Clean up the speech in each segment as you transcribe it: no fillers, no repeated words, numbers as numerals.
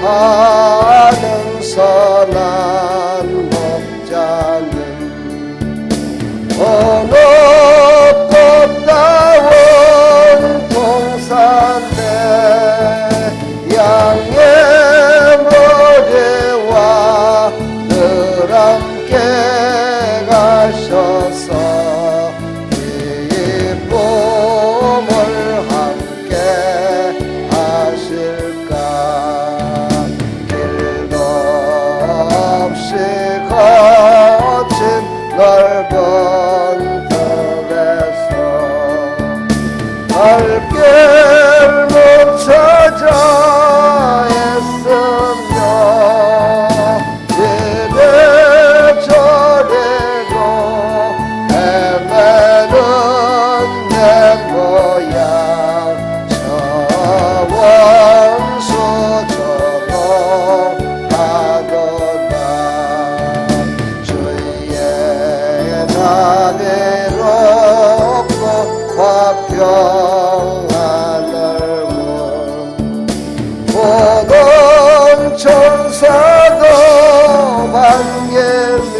사모하는 선한 목자는 어느 꽃다운 동산에 양의 머리와 늘 함께 가셔서 기쁨을 함께 하실까. 길도 없이 거친 넓은 들에서 갈길 멈춰져 애쓰며 이래저래로 헤매는 내 모양 저 원수처럼 하도다. 주의 나대롭고 화평하늘 모든 천사도 반기며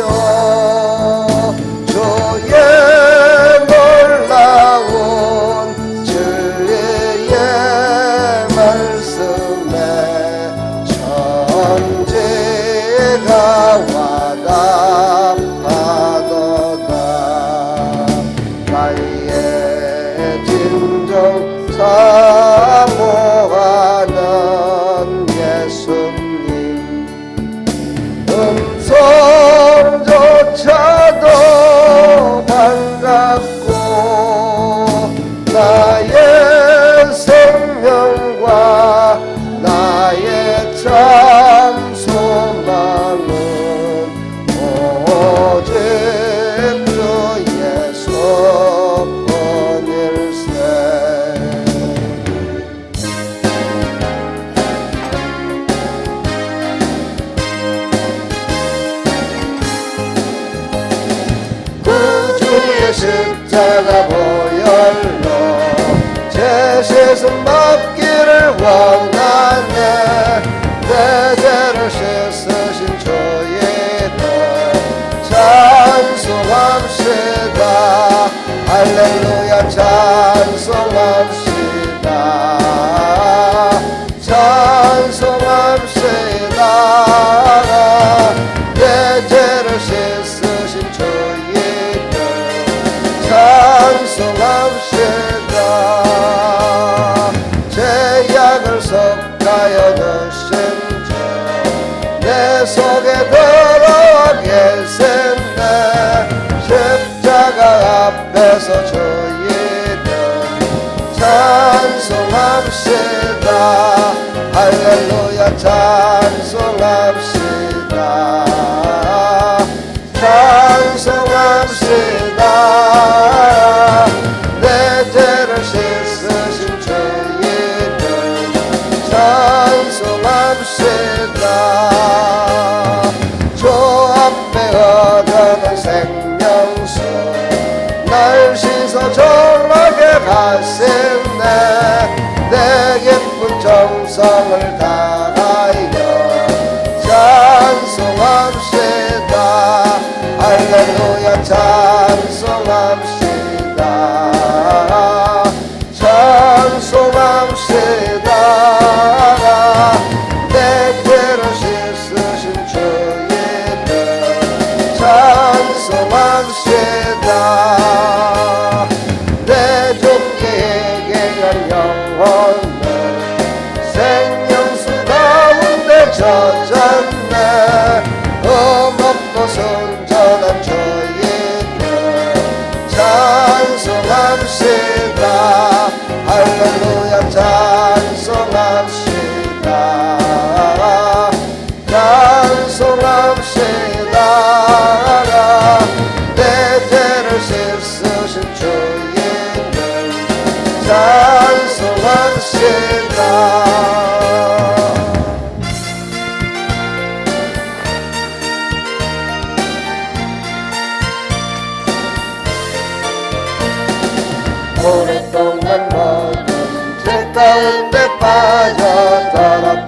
주의 놀라운 진리의 말씀에 천지가 와답하도다. 나의 진정 사모하는 예수님 음성조차도 반갑고 나의 생명과 나의 참 소망은 오직 주 예수뿐일세. 구주의 십자가 보혈로 제 세상 맡기를 원하네. 내 죄를 씻으신 주의 도 찬송합시다. 할렐루야 찬송합시다. 찬송합시다. 내 죄를 씻으신 주의 도 찬송합시다. 죄악을 속하여 드신 주 내 속에 들어와 계셨네. 십자가 앞에서 주의 등 찬송합시다. 할렐루야 찬송합시다. 찬송합시다. 내 죄를 씻으신 주의 등 찬송합시다. 주 앞에 얻어낸 생명수 날 씻어 전하게 하시네. 내 기쁜 정성을 다하여 찬송합시다. 할렐루야 찬송합시다. 찬송합시다. 내 죄를 씻으신 주의 등 찬송합시다. 내 주께 행한 영혼은 생명수 가운데 젖었네. 없고 순전한 주의 등 찬송합시다. 할렐루야 찬송합시다. 찬송합시다. 내 죄를 씻으신 주의 등 찬송합시다. 오랫동안 모든 죄 가운데 빠져 더럽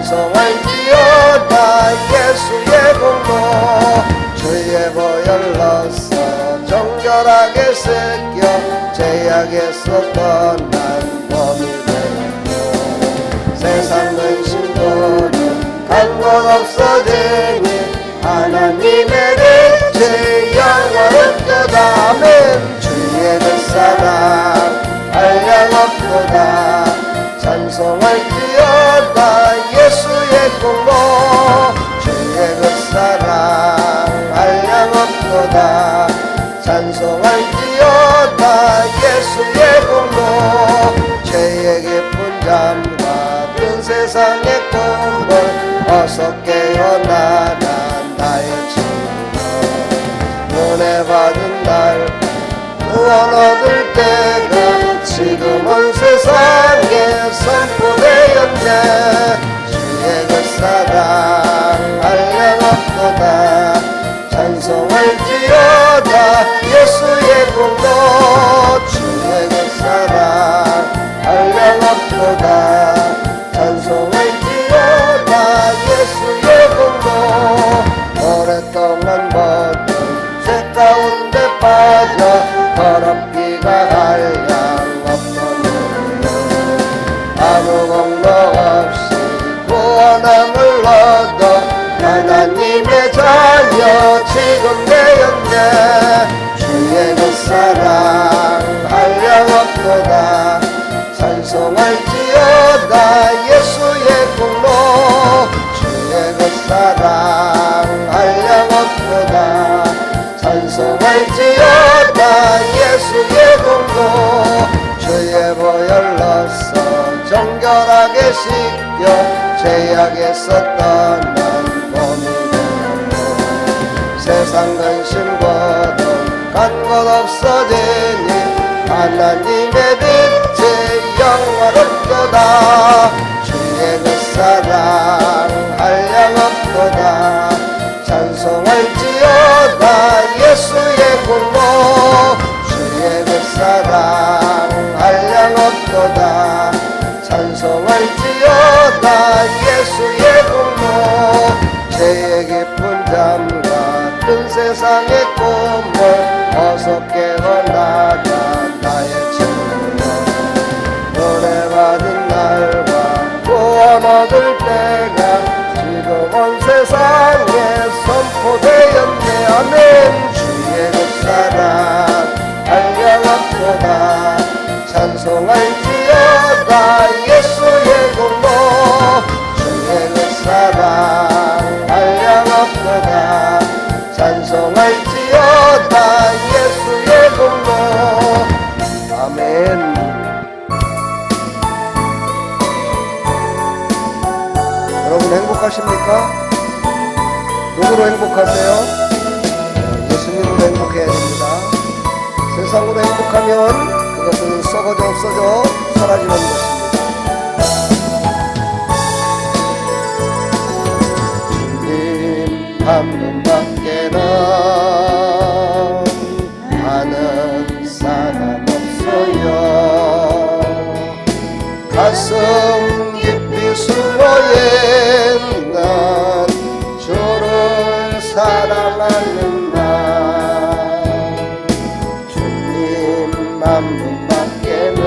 찬송할지어다 예수의 공로 주의 보혈로서 정결하게 새겨 죄악에서 떠난 범이 되고 세상 근심도는 간 것 없어지니 하나님의 빛이 영원하도다 아멘 주의 그 사랑 한량없도다 찬송할지어다 예수의 공로 주의 그 사랑 한량없도다 찬송할지어다 예수의 공로 죄의 깊은 잠과 든 세상의 꿈을 어서 깨어나라 나의 친구 은혜 받은 날 구원 얻을 때가 지금은 세상에 선포되었네 주의 그 사랑 한량없도다 찬송할지어다 예수의 공로 주의 그 사랑 한량없도다 찬송할지어다 예수의 공로 오랫동안 모든 죄 가운데 빠져 더럽기가 한량 없거늘 아무 공로 없이 구원함을 얻어 하나님의 자녀 지금 되었네 주의 그 사랑 한량없도다 찬송할지어다 예수의 공로 주의 그 사랑 한량없도다 찬송할지어다 예수의 공로 주의 보혈로서 정결하게 씻겨 죄악에서 떠난 몸이 되고 세상 근심 고통 간 것 없어지니 하나님의 빛이 영원하도다 주의 그 사랑 한량없도다 찬송할지어다 예수의 공로 주의 그 사랑 한량없도다 찬송할지어다 예수의 공로 죄의 깊은 잠과 큰 세상의 꿈을 어서 깨어나라 나의 친구 은혜 받은 날과 구원 얻을 때가 지금 온 세상에 선포되었네 아멘 주의 그 사랑 한량없도다 찬송할지어다 예수의 공로 주의 그 사랑 한량없도다 찬송할지어다 예수의 공로 아멘 여러분 행복하십니까? 누구로 행복하세요? 예수님으로 행복해야 됩니다. 세상으로 행복하면 그것은 썩어져 없어져 사라지는 것입니다. 주님 한 분밖에는 아는 사람 없어요. 가슴 깊이 숨어있는 주를 사랑하는 날 주님 한 분밖에는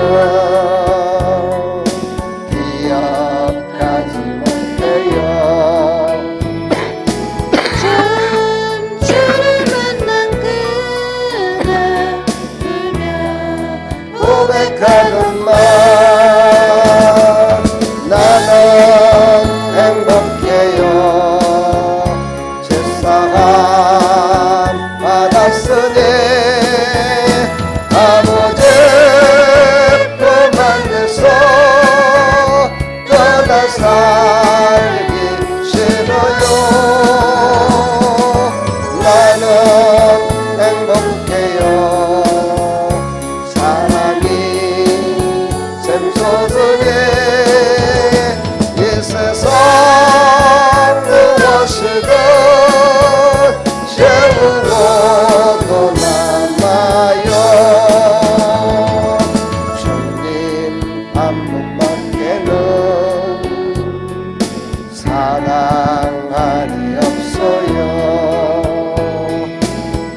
사랑하니 없어요.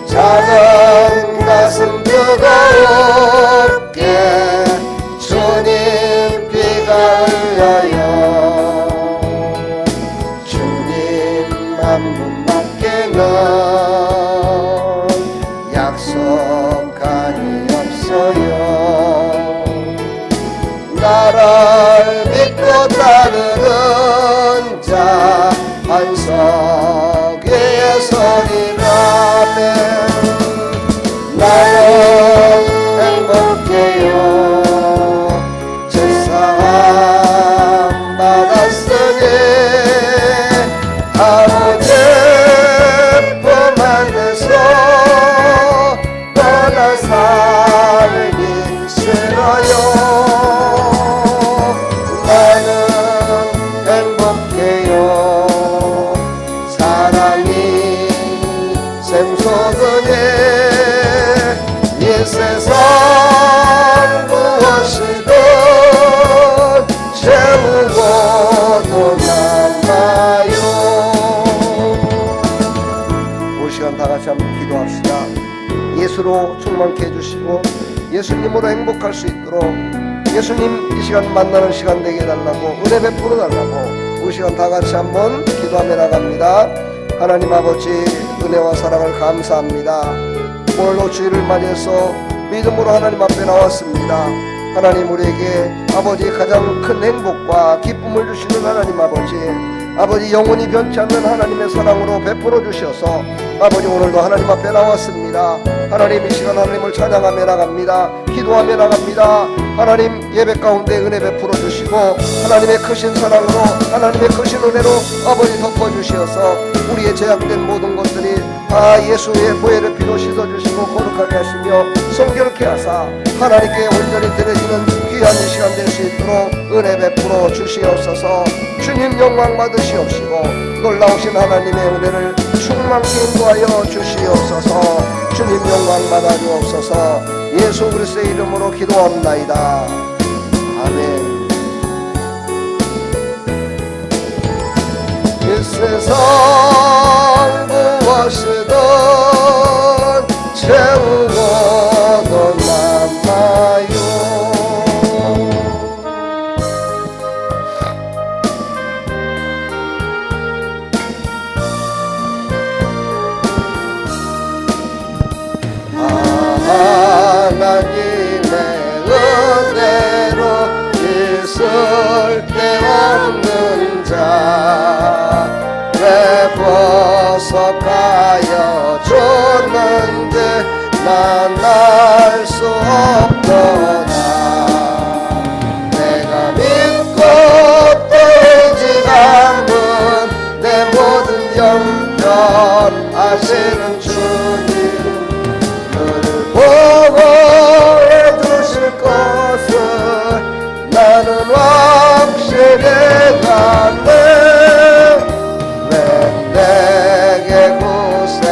작은 가슴 뜨겁게 주님 귀가 흘려요. 주님 한 분밖에는 약속하니 없어요. 나를 믿고 따르는 자 반석 위에 서리라면 나는 행복해요. 제사함 받았으니 아버지 품 안에서 떠나 살기 싫어요. 나는 행복해요. 사랑이 샘솟으니 이 세상 무엇이든 채우고도 남아요. 우리 시간 다 같이 한번 기도합시다. 예수로 충만케 해주시고 예수님으로 행복할 수 있도록 예수님 이 시간 만나는 시간 되게 해달라고 은혜 베풀어 달라고 우리 시간 다 같이 한번 기도하며 나갑니다. 하나님 아버지 은혜와 사랑을 감사합니다. 오늘도 주일을 맞이해서 믿음으로 하나님 앞에 나왔습니다. 하나님 우리에게 아버지 가장 큰 행복과 기쁨을 주시는 하나님 아버지 영원히 변치 않는 하나님의 사랑으로 베풀어 주셔서 아버지 오늘도 하나님 앞에 나왔습니다. 하나님 이 시간 하나님을 찬양하며 나갑니다. 기도하며 나갑니다. 하나님 예배 가운데 은혜 베풀어 주시고 하나님의 크신 사랑으로 하나님의 크신 은혜로 아버지 덮어주셔서 우리의 제약된 모든 것들이 다 예수의 보혈의 피로 씻어주시고 거룩하게 하시며 성결케 하사 하나님께 온전히 드려지는 귀한 이 시간 될 수 있도록 은혜 베풀어 주시옵소서. 주님 영광 받으시옵시고 놀라우신 하나님의 은혜를 충만히 인도하여 주시옵소서. 주님 영광 받아 주옵소서. 예수 그리스도의 이름으로 기도합나이다. 아멘. 이 세상 무엇이든 채우고도 남아요. 하나님의 은혜로 있을 데 없는 자 왜 벗어가여 줬는데 난 알 수 없도다. 내가 믿고 또 의지하는 내 모든 영전 아시는 주님 보호해주실 것을 나는 확실히 가네. 왜 내게 구생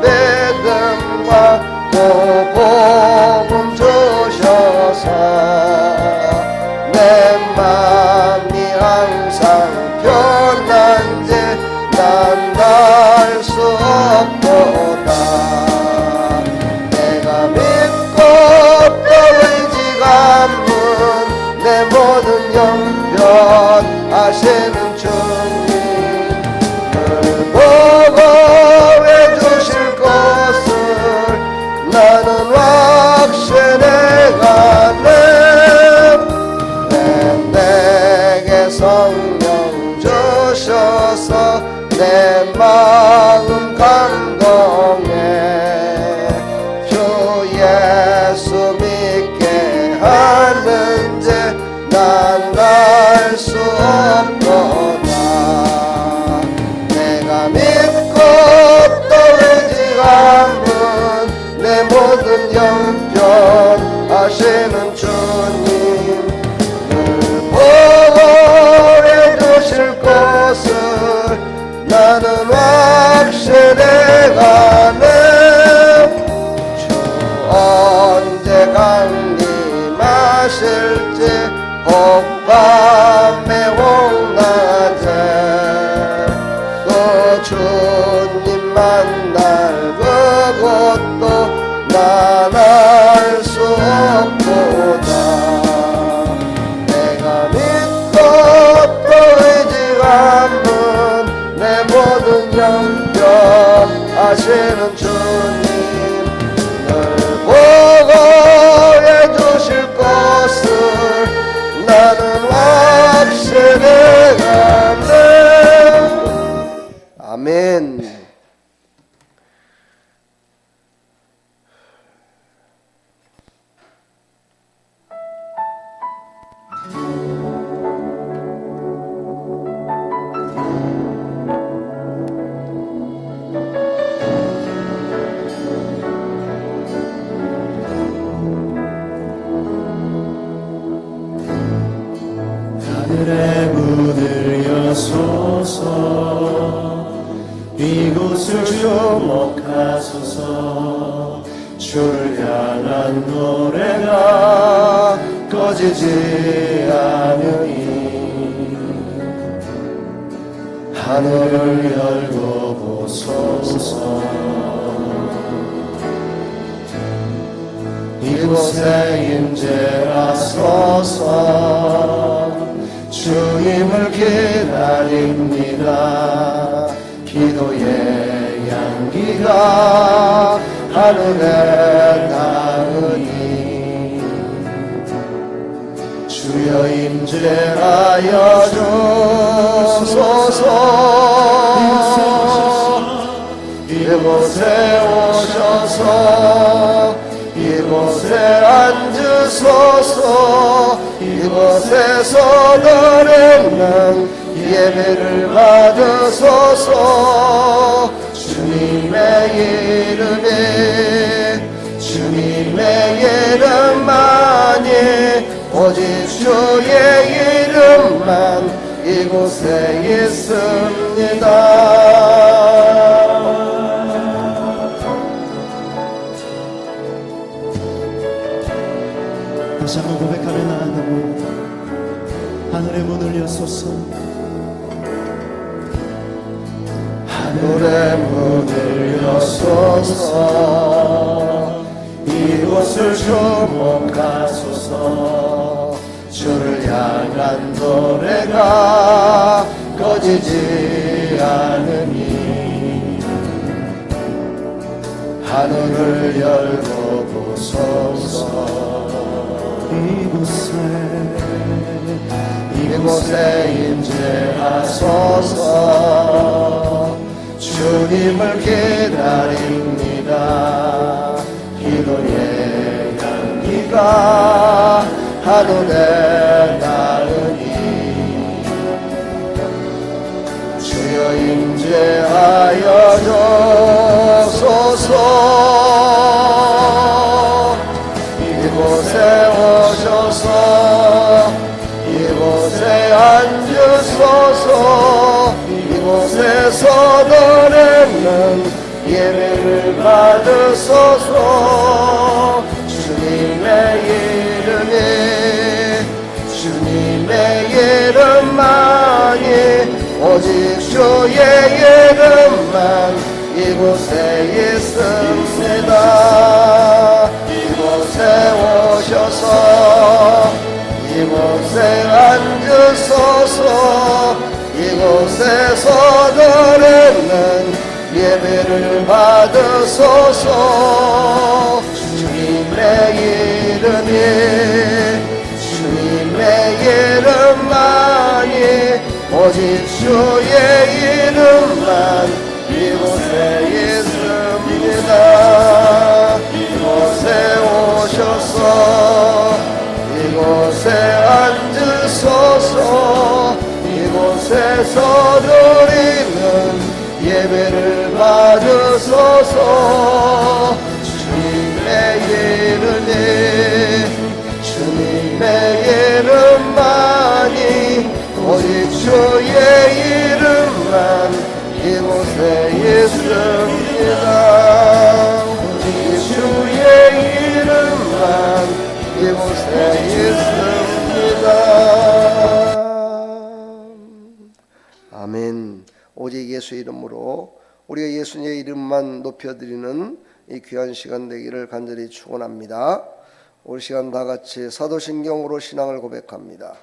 믿음과 또 복음 주셔서 내 맘이 항상 편한지 난 알 수 없도다. 내 모든 영변 아시는 주님 보호해주실 것을 나는 확신해 가네. 내게 성령 주셔서 내 마음 감동해 주 예수 믿게 하는지 난 알 수 없도다. 내가 믿고 또 의지하는 내 모든 영변 아시는 주님 보호해 주실 것을 나는 확실히 가네. 주 언제 강림하실지 혹밤에 혹낮에 주님 만날 그것도 난 알 수 없도다. 내가 믿고 또 의지하는 내 모든 영역 아시는 주님 늘 보고 해주실 것을 나는 확실히 가네. 아멘. 하늘의 문을 여소서 이곳을 주목하소서. 주를 향한 노래가 꺼지지 않으니 하늘을 열고 보소서. 이곳에 임재하소서. 주님을 기다립니다. 기도의 향기가 하늘에 닿으니 주여 임재하여 주소서. 이곳에 오셔서 이곳에 앉으소서. 이곳에서 드리는 예배를 받으소서. 주님의 이름이 주님의 이름만이 오직 주의 이름만 이곳에 있습니다. 다시 한번 고백하며 나아가고 하늘의 문을 여소서. 하늘의 문을 여소서. 이곳을 주목하소서. 주를 향한 노래가 꺼지지 않으니 하늘을 열고 보소서. 이곳에 임재하소서. 주님을 기다립니다. 기도의 향기가 하늘에 닿으니 주여 임재하여 주소서. 이곳에 오셔서 이곳에 앉으소서. 이곳에서 드리는 예배를 받으소서. 주님의 이름이 주님의 이름만이 오직 주의 이름만 이곳에 있습니다. 이곳에 오셔서 이곳에 앉으소서. 이곳에서 드리는 예배를 받으소서. 주님의 이름이 주님의 이름만이 오직 주의 이름만 이곳에 있습니다. 이곳에 오셔서 이곳에 앉으소서. 이곳에서 드리는 예배를 받으소서. 주님의 이름이 주님의 이름만이 오직 주의 이름만 이곳에 있습니다. 오직 주의 이름만 이곳에 있습니다. 아멘. 오직 예수 이름으로 우리가 예수님의 이름만 높여드리는 이 귀한 시간 되기를 간절히 축원합니다. 우리 시간 다 같이 사도신경으로 신앙을 고백합니다.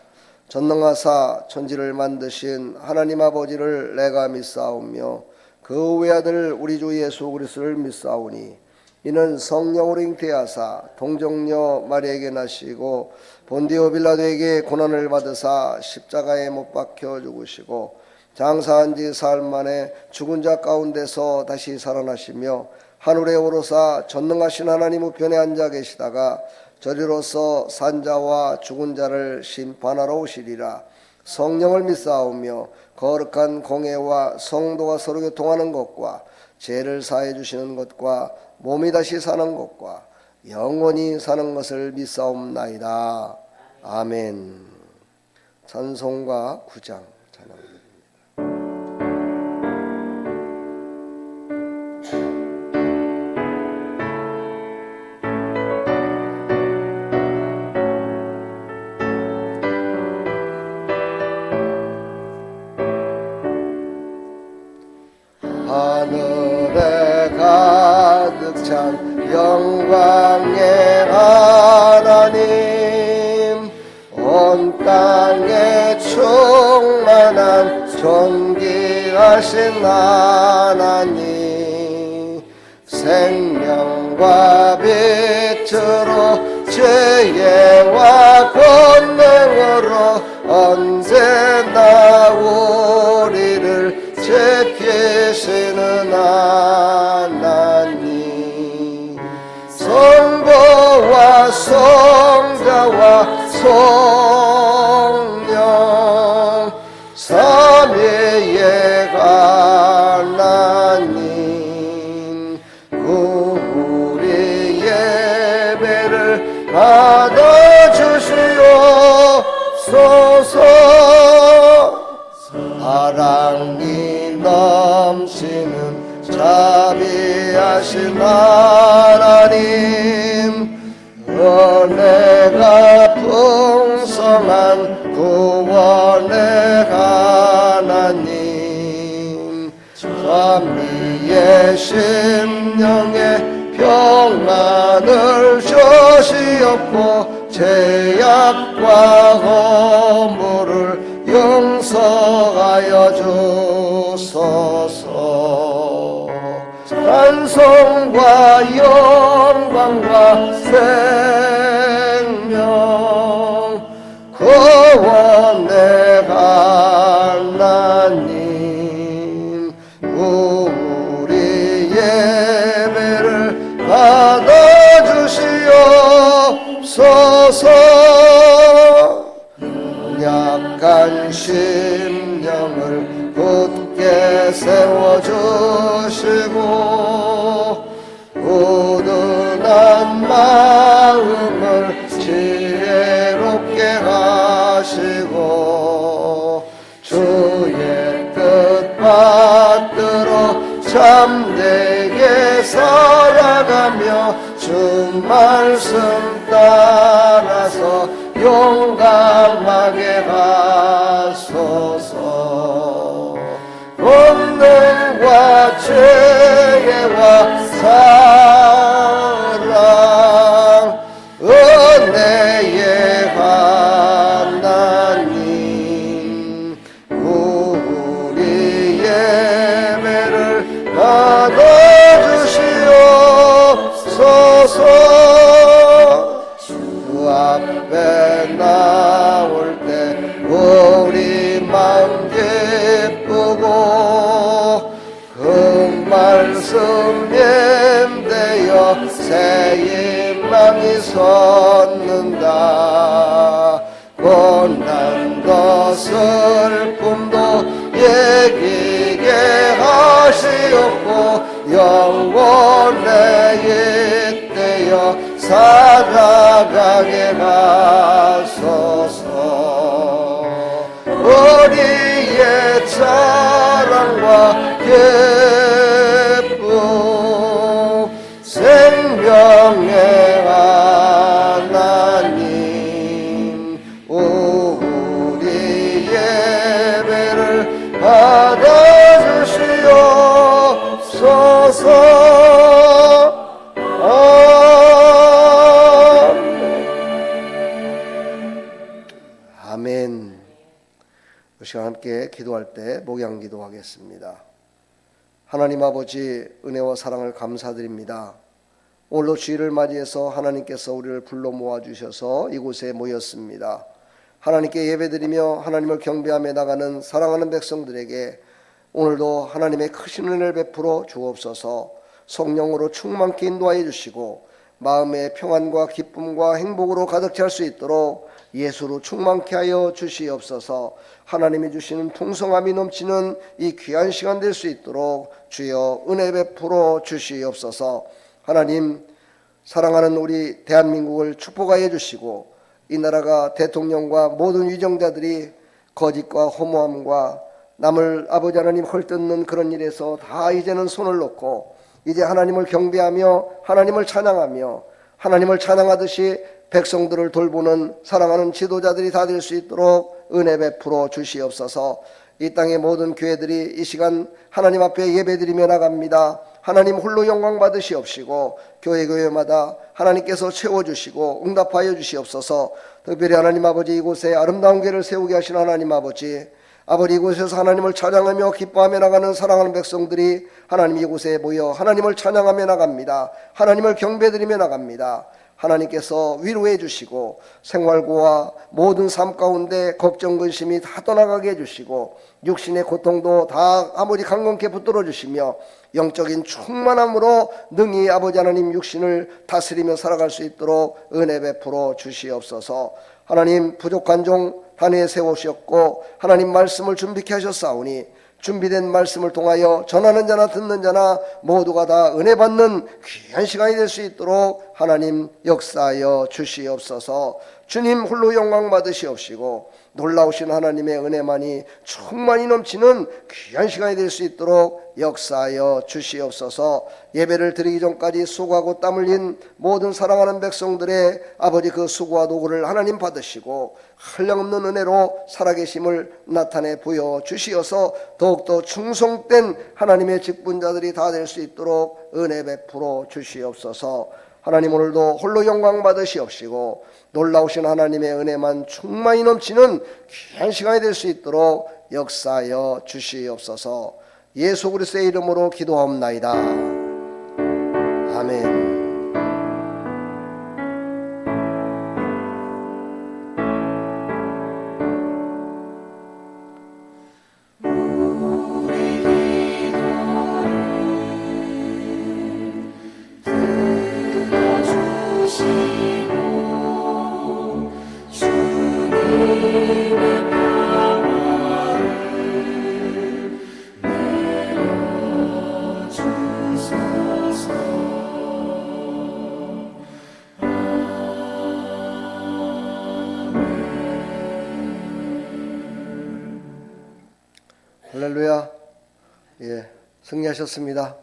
전능하사 천지를 만드신 하나님 아버지를 내가 믿사오며 그 외아들 우리 주 예수 그리스도를 믿사오니 이는 성령으로 잉태하사 동정녀 마리아에게 나시고 본디오 빌라도에게 고난을 받으사 십자가에 못 박혀 죽으시고 장사한 지 사흘 만에 죽은 자 가운데서 다시 살아나시며 하늘에 오르사 전능하신 하나님 우편에 앉아 계시다가 저리로서 산자와 죽은 자를 심판하러 오시리라. 성령을 믿사오며 거룩한 공회와 성도가 서로 교통하는 것과 죄를 사해 주시는 것과 몸이 다시 사는 것과 영원히 사는 것을 믿사옵나이다. 아멘. 찬송가 9장 찬양드립니다. 하늘에 가득 찬 영광의 하나님, 온 땅에 충만한 존귀하신 하나님, 생명과 빛으로 지혜와 권능으로 언제나 우리를 지키시는 하나님, 성부와 성자와 성령 삼위의 하나님, 우리 예배를 받아주시옵소서. 사랑이 넘치는 자비하신 하나님, 은혜가 풍성한 구원의 하나님, 삼위의 심령에 평안을 주시옵고 죄악과 허물을 용서하여 주소서. 찬송과 영광과 생명 구원의 하나님, 우리 예배를 받아주시옵소서. 약한 심령을 굳게 세워주시고 우둔한 마음을 지혜롭게 하시고 주의 뜻 받들어 참되게 살아가며 주 말씀 따라서 용감하게 하소서. 권능과 지혜와 사랑 은혜의 하나님, 우리 예배를 받아주시옵소서. 주 앞에 나올 때 우리 마음 기쁘고 그 말씀 맴되어 새 희망이 솟는다. 고난도 슬픔도 얘기게 하시옵고 영원에 잇대어 살아가게 하소서. 우리의 자랑과 기쁨 생명의 하나님, 우리 예배를 받아주시옵소서. 주옵소서. 아멘. 이 시간 함께 기도할 때 목양 기도하겠습니다. 하나님 아버지, 은혜와 사랑을 감사드립니다. 오늘도 주일을 맞이해서 하나님께서 우리를 불러 모아주셔서 이곳에 모였습니다. 하나님께 예배드리며 하나님을 경배하며 나가는 사랑하는 백성들에게 오늘도 하나님의 크신 은혜를 베풀어 주옵소서. 성령으로 충만케 인도하여 주시고 마음의 평안과 기쁨과 행복으로 가득 찰 수 있도록 예수로 충만케 하여 주시옵소서. 하나님이 주시는 풍성함이 넘치는 이 귀한 시간 될 수 있도록 주여 은혜 베풀어 주시옵소서. 하나님, 사랑하는 우리 대한민국을 축복하여 주시고 이 나라가 대통령과 모든 위정자들이 거짓과 허무함과 남을 아버지 하나님 헐뜯는 그런 일에서 다 이제는 손을 놓고 이제 하나님을 경배하며 하나님을 찬양하며 하나님을 찬양하듯이 백성들을 돌보는 사랑하는 지도자들이 다 될 수 있도록 은혜 베풀어 주시옵소서. 이 땅의 모든 교회들이 이 시간 하나님 앞에 예배드리며 나갑니다. 하나님 홀로 영광 받으시옵시고 교회마다 하나님께서 채워주시고 응답하여 주시옵소서. 특별히 하나님 아버지, 이곳에 아름다운 교회를 세우게 하신 하나님 아버지, 이곳에서 하나님을 찬양하며 기뻐하며 나가는 사랑하는 백성들이 하나님 이곳에 모여 하나님을 찬양하며 나갑니다. 하나님을 경배드리며 나갑니다. 하나님께서 위로해 주시고 생활고와 모든 삶 가운데 걱정 근심이 다 떠나가게 해주시고 육신의 고통도 다 아버지 강건케 붙들어 주시며 영적인 충만함으로 능히 아버지 하나님 육신을 다스리며 살아갈 수 있도록 은혜 베풀어 주시옵소서. 하나님, 부족한 종 단위에 세우셨고 하나님 말씀을 준비케 하셨사오니 준비된 말씀을 통하여 전하는 자나 듣는 자나 모두가 다 은혜 받는 귀한 시간이 될 수 있도록 하나님 역사하여 주시옵소서. 주님 홀로 영광 받으시옵시고 놀라우신 하나님의 은혜만이 충만히 넘치는 귀한 시간이 될 수 있도록 역사하여 주시옵소서. 예배를 드리기 전까지 수고하고 땀 흘린 모든 사랑하는 백성들의 아버지 그 수고와 노고를 하나님 받으시고 한량없는 은혜로 살아계심을 나타내 보여주시어서 더욱더 충성된 하나님의 직분자들이 다 될 수 있도록 은혜 베풀어 주시옵소서. 하나님, 오늘도 홀로 영광 받으시옵시고 놀라우신 하나님의 은혜만 충만히 넘치는 귀한 시간이 될 수 있도록 역사하여 주시옵소서. 예수 그리스도의 이름으로 기도하옵나이다. 아멘. 할렐루야. 예, 승리하셨습니다.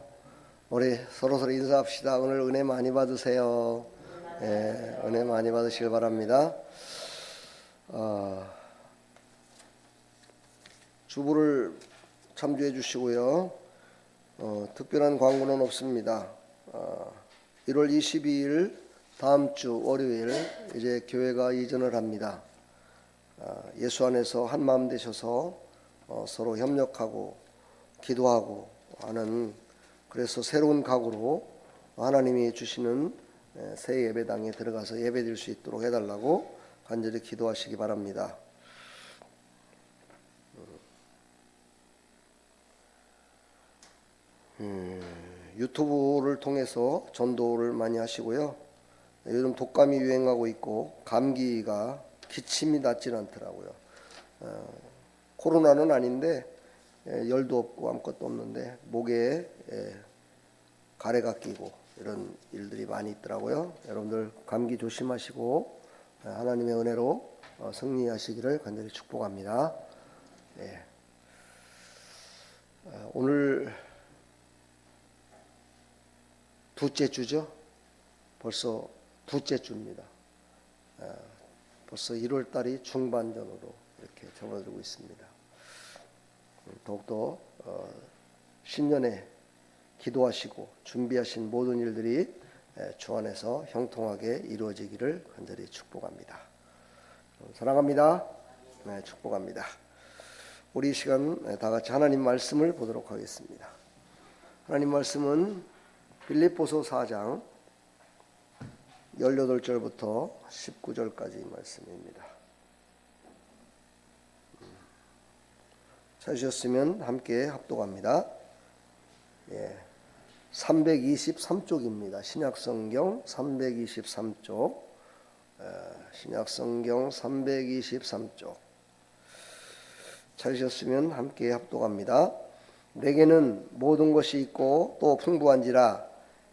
우리 서로 인사합시다. 오늘 은혜 많이 받으세요. 예, 은혜 많이 받으시길 바랍니다. 주부를 참조해 주시고요. 특별한 광고는 없습니다. 1월 22일 다음 주 월요일 이제 교회가 이전을 합니다. 예수 안에서 한 마음 되셔서 서로 협력하고 기도하고 하는, 그래서 새로운 각오로 하나님이 주시는 새 예배당에 들어가서 예배드릴 수 있도록 해달라고 간절히 기도하시기 바랍니다. 유튜브를 통해서 전도를 많이 하시고요. 요즘 독감이 유행하고 있고 감기가 기침이 낫질 않더라고요. 코로나는 아닌데 열도 없고 아무것도 없는데 목에 가래가 끼고 이런 일들이 많이 있더라고요. 여러분들 감기 조심하시고 하나님의 은혜로 승리하시기를 간절히 축복합니다. 오늘 두째 주죠. 벌써 두째 주입니다. 벌써 1월 달이 중반전으로 이렇게 접어들고 있습니다. 더욱더 신년에 기도하시고 준비하신 모든 일들이 주 안에서 형통하게 이루어지기를 간절히 축복합니다. 사랑합니다. 네, 축복합니다. 우리 이 시간 다 같이 하나님 말씀을 보도록 하겠습니다. 하나님 말씀은 빌립보서 4장 18절부터 19절까지 말씀입니다. 찾으셨으면 함께 합독합니다. 323쪽입니다. 신약성경 323쪽. 신약성경 323쪽. 찾으셨으면 함께 합독합니다. 내게는 모든 것이 있고 또 풍부한지라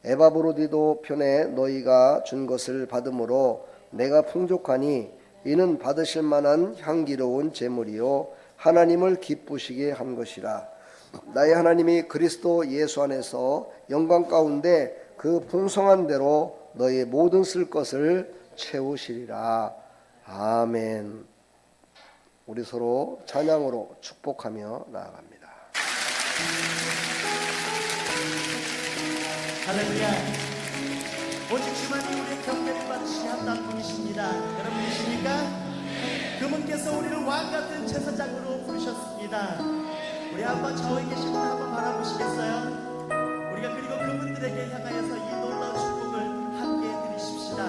에바브로디도 편에 너희가 준 것을 받음으로 내가 풍족하니 이는 받으실 만한 향기로운 제물이요 하나님을 기쁘시게 한 것이라. 나의 하나님이 그리스도 예수 안에서 영광 가운데 그 풍성한 대로 너희의 모든 쓸 것을 채우시리라. 아멘. 우리 서로 찬양으로 축복하며 나아갑니다. 할렐루야. 오직 주만이 우리의 경배를 받으시게 한다는 분이십니다. 여러분 계십니까? 그분께서 우리를 왕같은 제사장으로 부르셨습니다. 우리 한번 저에 계신 분 한번 바라보시겠어요? 우리가 그리고 그분들에게 향하여서 이 놀라운 축복을 함께 드리십시다.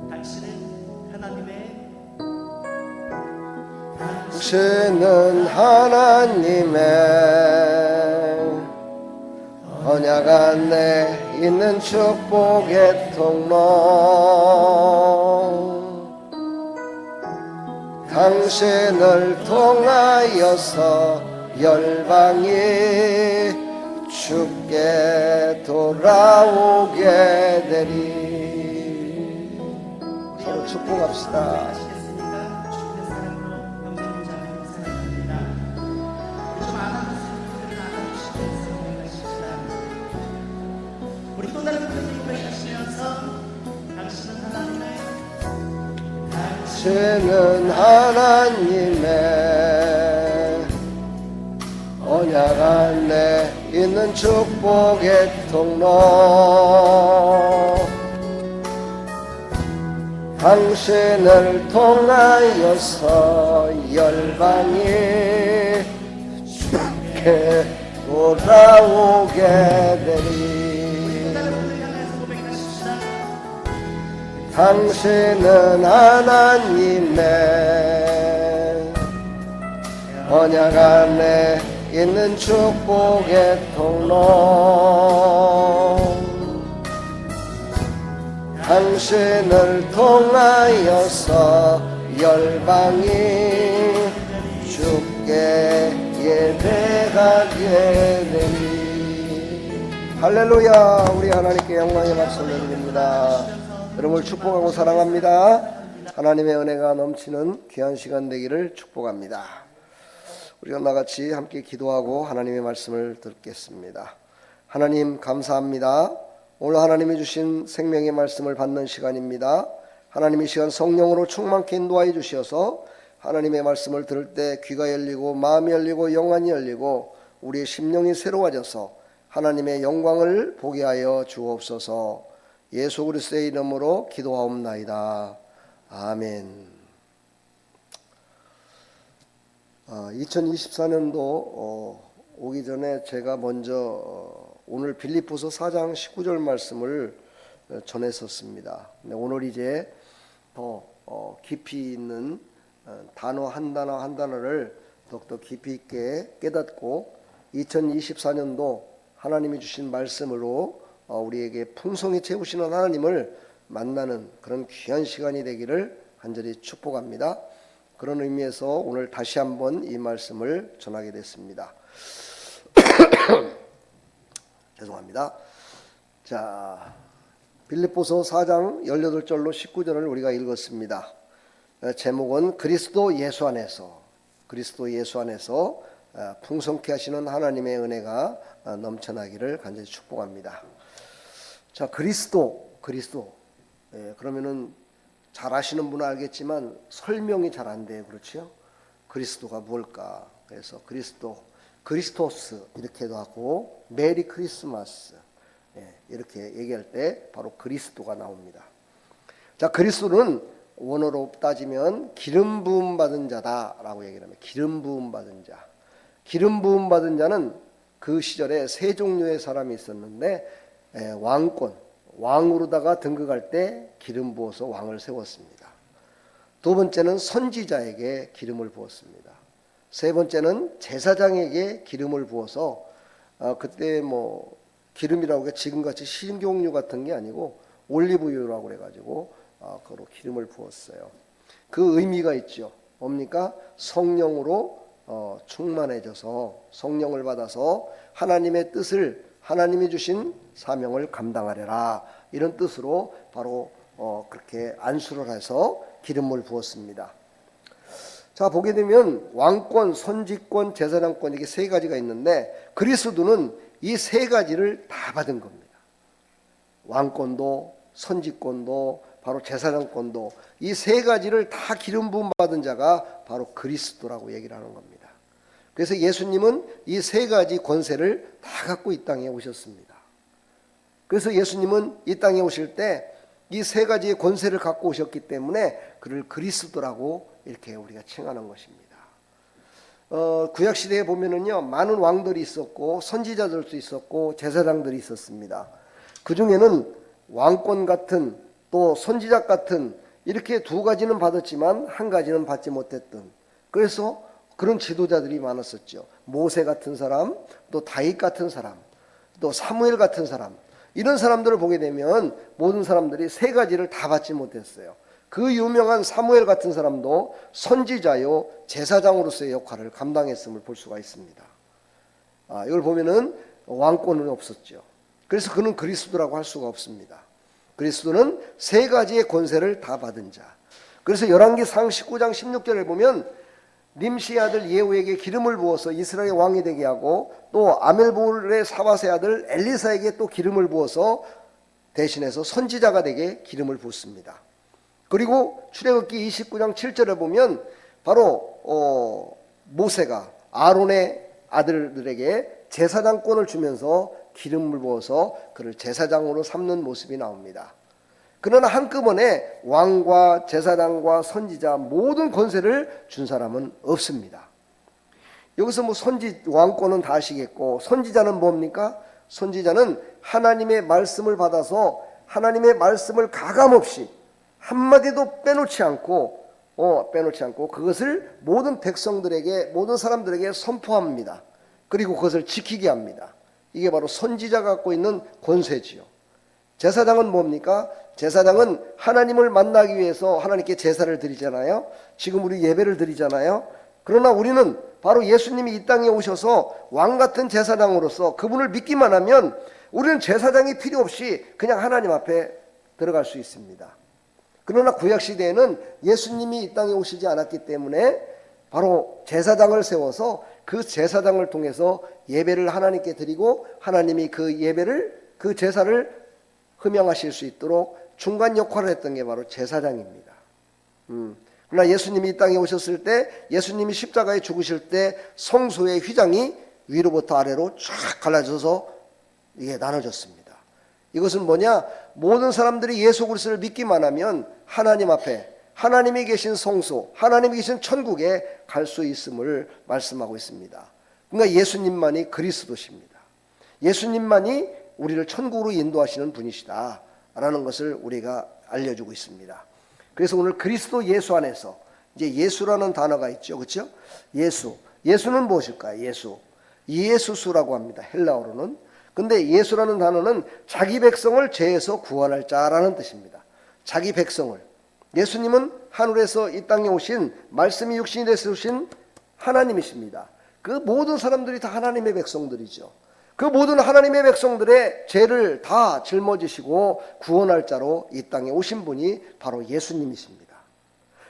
당신은 하나님의 당신은 하나님의 언약 안에 있는 축복의 통로. 당신을 통하여서 열방이 주께 돌아오게 되리. 서로 축복합시다. 아시겠습니까? 주님의 사랑으로 영생자 하나님 사랑합니다. 좀 알아주시는 분들은 알아주시겠습니다. 우리 또 다른 분들이 고백하시면서 당신은 하나님의 당신은 하나님의 언약 안에 있는 축복의 통로. 당신을 통하여서 열방이 주께 돌아오게 되리. 다른 분들 향해서 고백하십시다. 당신은 하나님의 언약 안에 있는 축복의 통로. 당신을 통하여서 열방이 주께 예배하게 되니. 할렐루야. 우리 하나님께 영광의 박수 올려드립니다. 여러분을 축복하고 사랑합니다. 하나님의 은혜가 넘치는 귀한 시간 되기를 축복합니다. 우리가 나같이 함께 기도하고 하나님의 말씀을 듣겠습니다. 하나님 감사합니다. 오늘 하나님이 주신 생명의 말씀을 받는 시간입니다. 하나님이 시간 성령으로 충만케 인도하여 주셔서 하나님의 말씀을 들을 때 귀가 열리고 마음이 열리고 영안이 열리고 우리의 심령이 새로워져서 하나님의 영광을 보게 하여 주옵소서. 예수 그리스도의 이름으로 기도하옵나이다. 아멘. 2024년도 오기 전에 제가 먼저 오늘 빌립보서 4장 19절 말씀을 전했었습니다. 근데 오늘 이제 더 깊이 있는 단어 한 단어를 더욱더 깊이 있게 깨닫고 2024년도 하나님이 주신 말씀으로 우리에게 풍성히 채우시는 하나님을 만나는 그런 귀한 시간이 되기를 간절히 축복합니다. 그런 의미에서 오늘 다시 한번 이 말씀을 전하게 됐습니다. 죄송합니다. 자, 빌립보서 4장 18절로 19절을 우리가 읽었습니다. 제목은 그리스도 예수 안에서 풍성케 하시는 하나님의 은혜가 넘쳐나기를 간절히 축복합니다. 자, 그리스도. 그러면은 잘 아시는 분은 알겠지만 설명이 잘 안 돼요. 그렇죠? 그리스도가 뭘까? 그래서 그리스도, 그리스토스 이렇게도 하고 메리 크리스마스 이렇게 얘기할 때 바로 그리스도가 나옵니다. 자, 그리스도는 원어로 따지면 기름 부음 받은 자다라고 얘기를 합니다. 기름 부음 받은 자. 기름 부음 받은 자는 그 시절에 세 종류의 사람이 있었는데 왕으로다가 등극할 때 기름 부어서 왕을 세웠습니다. 두 번째는 선지자에게 기름을 부었습니다. 세 번째는 제사장에게 기름을 부어서 그때 뭐 기름이라고 게 지금같이 식용유 같은 게 아니고 올리브유라고 그래가지고 그로 기름을 부었어요. 그 의미가 있죠. 뭡니까? 성령으로 충만해져서 성령을 받아서 하나님의 뜻을 하나님이 주신 사명을 감당하려라 이런 뜻으로 바로 그렇게 안수를 해서 기름을 부었습니다. 자, 보게 되면 왕권, 선지권, 제사장권 이게 세 가지가 있는데 그리스도는 이 세 가지를 다 받은 겁니다. 왕권도 선지권도 바로 제사장권도 이 세 가지를 다 기름 부음 받은 자가 바로 그리스도라고 얘기를 하는 겁니다. 그래서 예수님은 이 세 가지 권세를 다 갖고 이 땅에 오셨습니다. 그래서 예수님은 이 땅에 오실 때 이 세 가지의 권세를 갖고 오셨기 때문에 그를 그리스도라고 이렇게 우리가 칭하는 것입니다. 구약 시대에 보면은요 많은 왕들이 있었고 선지자들도 있었고 제사장들이 있었습니다. 그 중에는 왕권 같은 또 선지자 같은 이렇게 두 가지는 받았지만 한 가지는 받지 못했던 그래서 그런 지도자들이 많았었죠. 모세 같은 사람, 또 다윗 같은 사람, 또 사무엘 같은 사람 이런 사람들을 보게 되면 모든 사람들이 세 가지를 다 받지 못했어요. 그 유명한 사무엘 같은 사람도 선지자요 제사장으로서의 역할을 감당했음을 볼 수가 있습니다. 이걸 보면은 왕권은 없었죠. 그래서 그는 그리스도라고 할 수가 없습니다. 그리스도는 세 가지의 권세를 다 받은 자. 그래서 열왕기상 19장 16절에 보면 nim시의 아들 예후에게 기름을 부어서 이스라엘의 왕이 되게 하고 또 아멜볼의 사밧의 아들 엘리사에게 또 기름을 부어서 대신해서 선지자가 되게 기름을 붓습니다. 그리고 출애굽기 29장 7절에 보면 바로 모세가 아론의 아들들에게 제사장권을 주면서 기름을 부어서 그를 제사장으로 삼는 모습이 나옵니다. 그러나 한꺼번에 왕과 제사장과 선지자 모든 권세를 준 사람은 없습니다. 여기서 뭐 왕권은 다 아시겠고 선지자는 뭡니까? 선지자는 하나님의 말씀을 받아서 하나님의 말씀을 가감없이 한마디도 빼놓지 않고 그것을 모든 백성들에게 모든 사람들에게 선포합니다. 그리고 그것을 지키게 합니다. 이게 바로 선지자가 갖고 있는 권세지요. 제사장은 뭡니까? 제사장은 하나님을 만나기 위해서 하나님께 제사를 드리잖아요. 지금 우리 예배를 드리잖아요. 그러나 우리는 바로 예수님이 이 땅에 오셔서 왕 같은 제사장으로서 그분을 믿기만 하면 우리는 제사장이 필요 없이 그냥 하나님 앞에 들어갈 수 있습니다. 그러나 구약시대에는 예수님이 이 땅에 오시지 않았기 때문에 바로 제사장을 세워서 그 제사장을 통해서 예배를 하나님께 드리고 하나님이 그 예배를 그 제사를 흠양하실 수 있도록 중간 역할을 했던 게 바로 제사장입니다. 그러나 예수님이 이 땅에 오셨을 때 예수님이 십자가에 죽으실 때 성소의 휘장이 위로부터 아래로 쫙 갈라져서 이게 나눠졌습니다. 이것은 뭐냐? 모든 사람들이 예수 그리스도를 믿기만 하면 하나님 앞에 하나님이 계신 성소, 하나님이 계신 천국에 갈 수 있음을 말씀하고 있습니다. 그러니까 예수님만이 그리스도십니다. 예수님만이 우리를 천국으로 인도하시는 분이시다 라는 것을 우리가 알려주고 있습니다. 그래서 오늘 그리스도 예수 안에서 이제 예수라는 단어가 있죠. 그렇죠? 예수는 무엇일까요? 예수수라고 합니다. 헬라어로는. 근데 예수라는 단어는 자기 백성을 죄에서 구원할 자라는 뜻입니다. 자기 백성을. 예수님은 하늘에서 이 땅에 오신 말씀이 육신이 돼서 오신 하나님이십니다. 그 모든 사람들이 다 하나님의 백성들이죠. 그 모든 하나님의 백성들의 죄를 다 짊어지시고 구원할 자로 이 땅에 오신 분이 바로 예수님이십니다.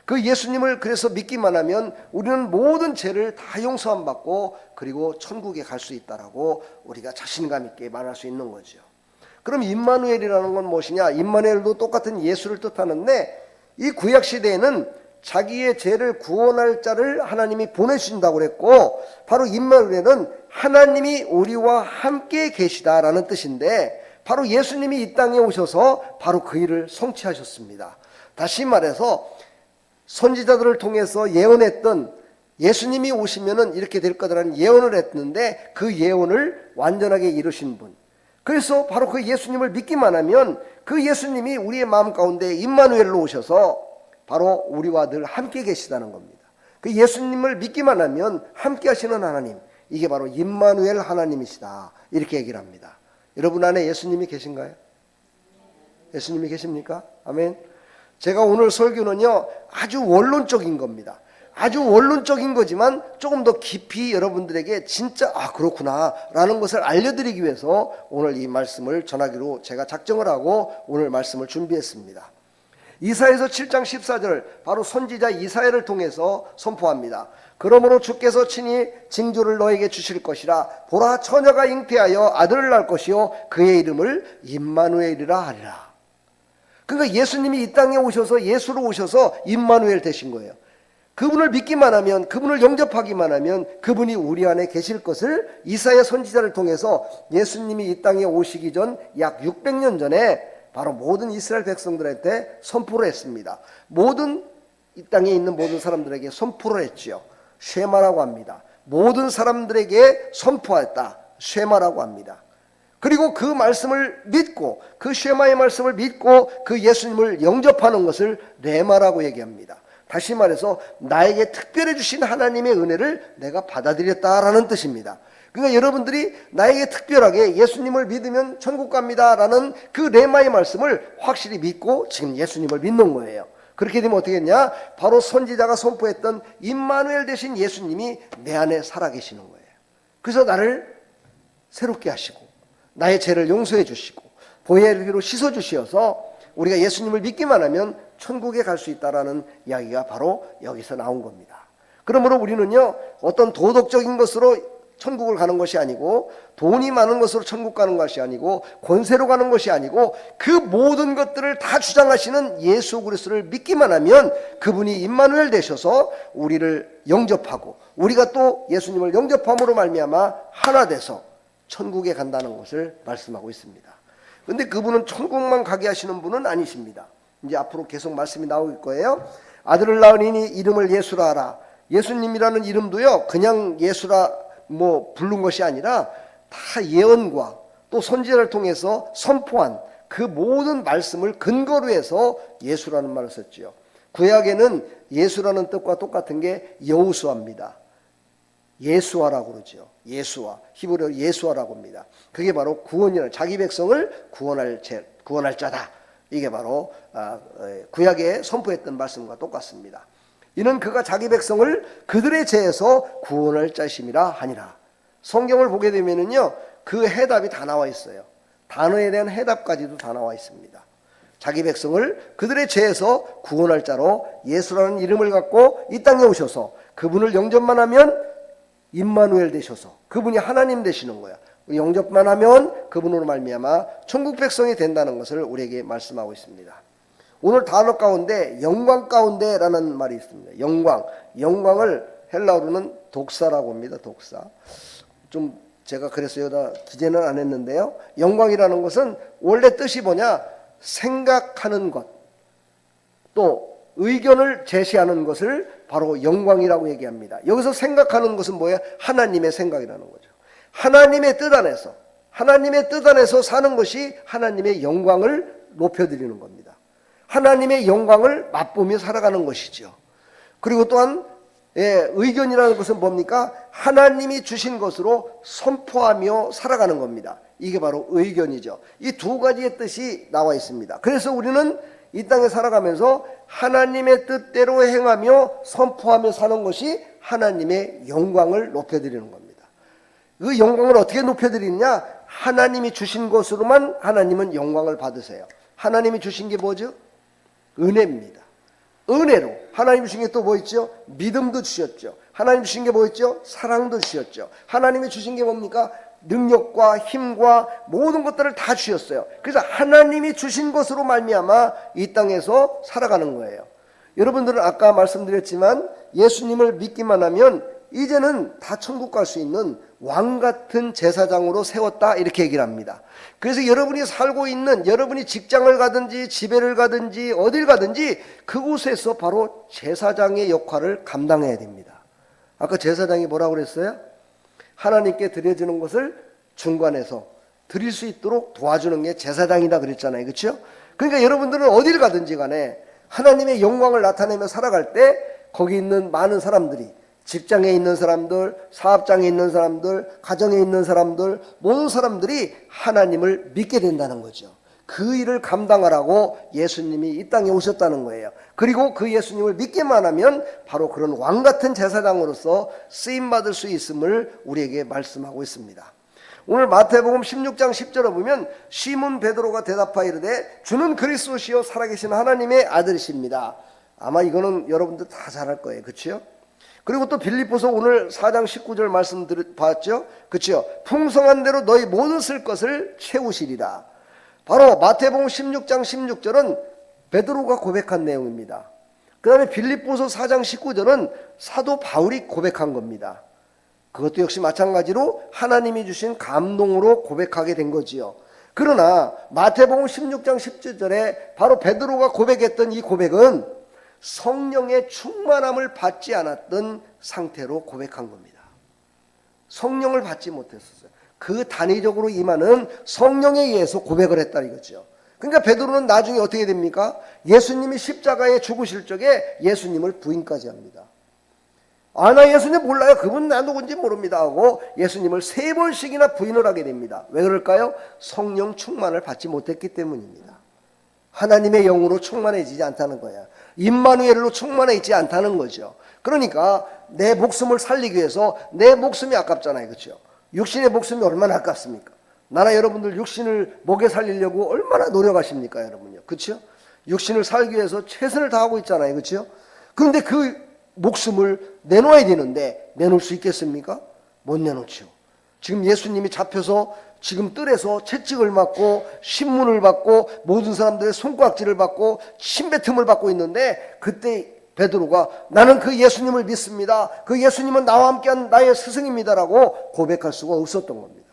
그 예수님을 그래서 믿기만 하면 우리는 모든 죄를 다 용서함 받고 그리고 천국에 갈 수 있다라고 우리가 자신감 있게 말할 수 있는 거죠. 그럼 임마누엘이라는 건 무엇이냐? 임마누엘도 똑같은 예수를 뜻하는데 이 구약 시대에는 자기의 죄를 구원할 자를 하나님이 보내주신다고 그랬고, 바로 임마누엘은 하나님이 우리와 함께 계시다라는 뜻인데, 바로 예수님이 이 땅에 오셔서 바로 그 일을 성취하셨습니다. 다시 말해서 선지자들을 통해서 예언했던, 예수님이 오시면은 이렇게 될 거다라는 예언을 했는데 그 예언을 완전하게 이루신 분, 그래서 바로 그 예수님을 믿기만 하면 그 예수님이 우리의 마음 가운데 임마누엘로 오셔서 바로 우리와 늘 함께 계시다는 겁니다. 그 예수님을 믿기만 하면 함께 하시는 하나님, 이게 바로 임마누엘 하나님이시다, 이렇게 얘기를 합니다. 여러분 안에 예수님이 계신가요? 예수님이 계십니까? 아멘. 제가 오늘 설교는요 아주 원론적인 겁니다. 아주 원론적인 거지만 조금 더 깊이 여러분들에게 진짜 그렇구나 라는 것을 알려드리기 위해서 오늘 이 말씀을 전하기로 제가 작정을 하고 오늘 말씀을 준비했습니다. 이사야서 7장 14절, 바로 선지자 이사야를 통해서 선포합니다. 그러므로 주께서 친히 징조를 너에게 주실 것이라. 보라, 처녀가 잉태하여 아들을 낳을 것이요 그의 이름을 임마누엘이라 하리라. 그러니까 예수님이 이 땅에 오셔서, 예수로 오셔서 임마누엘 되신 거예요. 그분을 믿기만 하면, 그분을 영접하기만 하면 그분이 우리 안에 계실 것을 이사야 선지자를 통해서 예수님이 이 땅에 오시기 전 약 600년 전에 바로 모든 이스라엘 백성들한테 선포를 했습니다. 모든 이 땅에 있는 모든 사람들에게 선포를 했지요. 쉐마라고 합니다. 모든 사람들에게 선포했다, 쉐마라고 합니다. 그리고 그 말씀을 믿고, 그 쉐마의 말씀을 믿고 그 예수님을 영접하는 것을 레마라고 얘기합니다. 다시 말해서 나에게 특별히 주신 하나님의 은혜를 내가 받아들였다라는 뜻입니다. 그러니까 여러분들이 나에게 특별하게 예수님을 믿으면 천국 갑니다 라는 그 레마의 말씀을 확실히 믿고 지금 예수님을 믿는 거예요. 그렇게 되면 어떻게 했냐? 바로 선지자가 선포했던 임마누엘 되신 예수님이 내 안에 살아계시는 거예요. 그래서 나를 새롭게 하시고 나의 죄를 용서해 주시고 보혈의 피로 씻어 주시어서 우리가 예수님을 믿기만 하면 천국에 갈 수 있다라는 이야기가 바로 여기서 나온 겁니다. 그러므로 우리는요 어떤 도덕적인 것으로 천국을 가는 것이 아니고, 돈이 많은 것으로 천국 가는 것이 아니고, 권세로 가는 것이 아니고, 그 모든 것들을 다 주장하시는 예수 그리스도를 믿기만 하면 그분이 임마누엘 되셔서 우리를 영접하고 우리가 또 예수님을 영접함으로 말미암아 하나 돼서 천국에 간다는 것을 말씀하고 있습니다. 그런데 그분은 천국만 가게 하시는 분은 아니십니다. 이제 앞으로 계속 말씀이 나올 거예요. 아들을 낳으니 이름을 예수라 하라. 예수님이라는 이름도요 그냥 예수라 부른 것이 아니라 다 예언과 또 선지자를 통해서 선포한 그 모든 말씀을 근거로 해서 예수라는 말을 썼지요. 구약에는 예수라는 뜻과 똑같은 게 여호수아입니다. 예수아라고 그러죠. 예수아, 히브리어로 예수아라고 합니다. 그게 바로 구원이라는, 자기 백성을 구원할 자다. 이게 바로 구약에 선포했던 말씀과 똑같습니다. 이는 그가 자기 백성을 그들의 죄에서 구원할 자심이라 하니라. 성경을 보게 되면은요 그 해답이 다 나와 있어요. 단어에 대한 해답까지도 다 나와 있습니다. 자기 백성을 그들의 죄에서 구원할 자로 예수라는 이름을 갖고 이 땅에 오셔서 그분을 영접만 하면 임마누엘 되셔서 그분이 하나님 되시는 거야. 영접만 하면 그분으로 말미암아 천국 백성이 된다는 것을 우리에게 말씀하고 있습니다. 오늘 단어 가운데 영광 가운데라는 말이 있습니다. 영광을 헬라어로는 독사라고 합니다. 독사. 좀 제가 그래서 여기다 기재는 안 했는데요. 영광이라는 것은 원래 뜻이 뭐냐? 생각하는 것, 또 의견을 제시하는 것을 바로 영광이라고 얘기합니다. 여기서 생각하는 것은 뭐예요? 하나님의 생각이라는 거죠. 하나님의 뜻 안에서 사는 것이 하나님의 영광을 높여드리는 겁니다. 하나님의 영광을 맛보며 살아가는 것이죠. 그리고 또한 의견이라는 것은 뭡니까? 하나님이 주신 것으로 선포하며 살아가는 겁니다. 이게 바로 의견이죠. 이 두 가지의 뜻이 나와 있습니다. 그래서 우리는 이 땅에 살아가면서 하나님의 뜻대로 행하며 선포하며 사는 것이 하나님의 영광을 높여드리는 겁니다. 그 영광을 어떻게 높여드리느냐? 하나님이 주신 것으로만 하나님은 영광을 받으세요. 하나님이 주신 게 뭐죠? 은혜입니다. 은혜로 하나님 주신 게 또 뭐 있죠? 믿음도 주셨죠. 하나님 주신 게 뭐 있죠? 사랑도 주셨죠. 하나님이 주신 게 뭡니까? 능력과 힘과 모든 것들을 다 주셨어요. 그래서 하나님이 주신 것으로 말미암아 이 땅에서 살아가는 거예요. 여러분들은 아까 말씀드렸지만 예수님을 믿기만 하면 이제는 다 천국 갈 수 있는 왕 같은 제사장으로 세웠다, 이렇게 얘기를 합니다. 그래서 여러분이 살고 있는, 여러분이 직장을 가든지 집에를 가든지 어딜 가든지 그곳에서 바로 제사장의 역할을 감당해야 됩니다. 아까 제사장이 뭐라고 그랬어요? 하나님께 드려지는 것을 중간에서 드릴 수 있도록 도와주는 게 제사장이다 그랬잖아요. 그렇죠? 그러니까 여러분들은 어딜 가든지 간에 하나님의 영광을 나타내며 살아갈 때 거기 있는 많은 사람들이, 직장에 있는 사람들, 사업장에 있는 사람들, 가정에 있는 사람들, 모든 사람들이 하나님을 믿게 된다는 거죠. 그 일을 감당하라고 예수님이 이 땅에 오셨다는 거예요. 그리고 그 예수님을 믿기만 하면 바로 그런 왕 같은 제사장으로서 쓰임받을 수 있음을 우리에게 말씀하고 있습니다. 오늘 마태복음 16장 10절에 보면 시몬 베드로가 대답하여 이르되 주는 그리스도시요 살아계신 하나님의 아들이십니다. 아마 이거는 여러분들 다 잘 알 거예요. 그렇죠? 그리고 또 빌립보서 오늘 4장 19절 말씀 봤죠? 그렇죠? 풍성한 대로 너희 모든 쓸 것을 채우시리라. 바로 마태복음 16장 16절은 베드로가 고백한 내용입니다. 그 다음에 빌립보서 4장 19절은 사도 바울이 고백한 겁니다. 그것도 역시 마찬가지로 하나님이 주신 감동으로 고백하게 된 거지요. 그러나 마태복음 16장 17절에 바로 베드로가 고백했던 이 고백은 성령의 충만함을 받지 않았던 상태로 고백한 겁니다. 성령을 받지 못했었어요. 그 단위적으로 임하는 성령에 의해서 고백을 했다 이거죠. 그러니까 베드로는 나중에 어떻게 됩니까? 예수님이 십자가에 죽으실 적에 예수님을 부인까지 합니다. 아, 나 예수님 몰라요. 그분 나 누군지 모릅니다 하고 예수님을 3번씩이나 부인을 하게 됩니다. 왜 그럴까요? 성령 충만을 받지 못했기 때문입니다. 하나님의 영으로 충만해지지 않다는 거야. 임마누엘로 충만해 있지 않다는 거죠. 그러니까 내 목숨을 살리기 위해서, 내 목숨이 아깝잖아요. 그렇죠? 육신의 목숨이 얼마나 아깝습니까? 나나 여러분들 육신을 먹여 살리려고 얼마나 노력하십니까, 여러분요? 그렇죠? 육신을 살기 위해서 최선을 다하고 있잖아요. 그렇죠? 그런데 그 목숨을 내놓아야 되는데 내놓을 수 있겠습니까? 못 내놓죠. 지금 예수님이 잡혀서 지금 뜰에서 채찍을 맞고 신문을 받고 모든 사람들의 손가락질을 받고 침뱉음을 받고 있는데 그때 베드로가 나는 그 예수님을 믿습니다. 그 예수님은 나와 함께한 나의 스승입니다라고 고백할 수가 없었던 겁니다.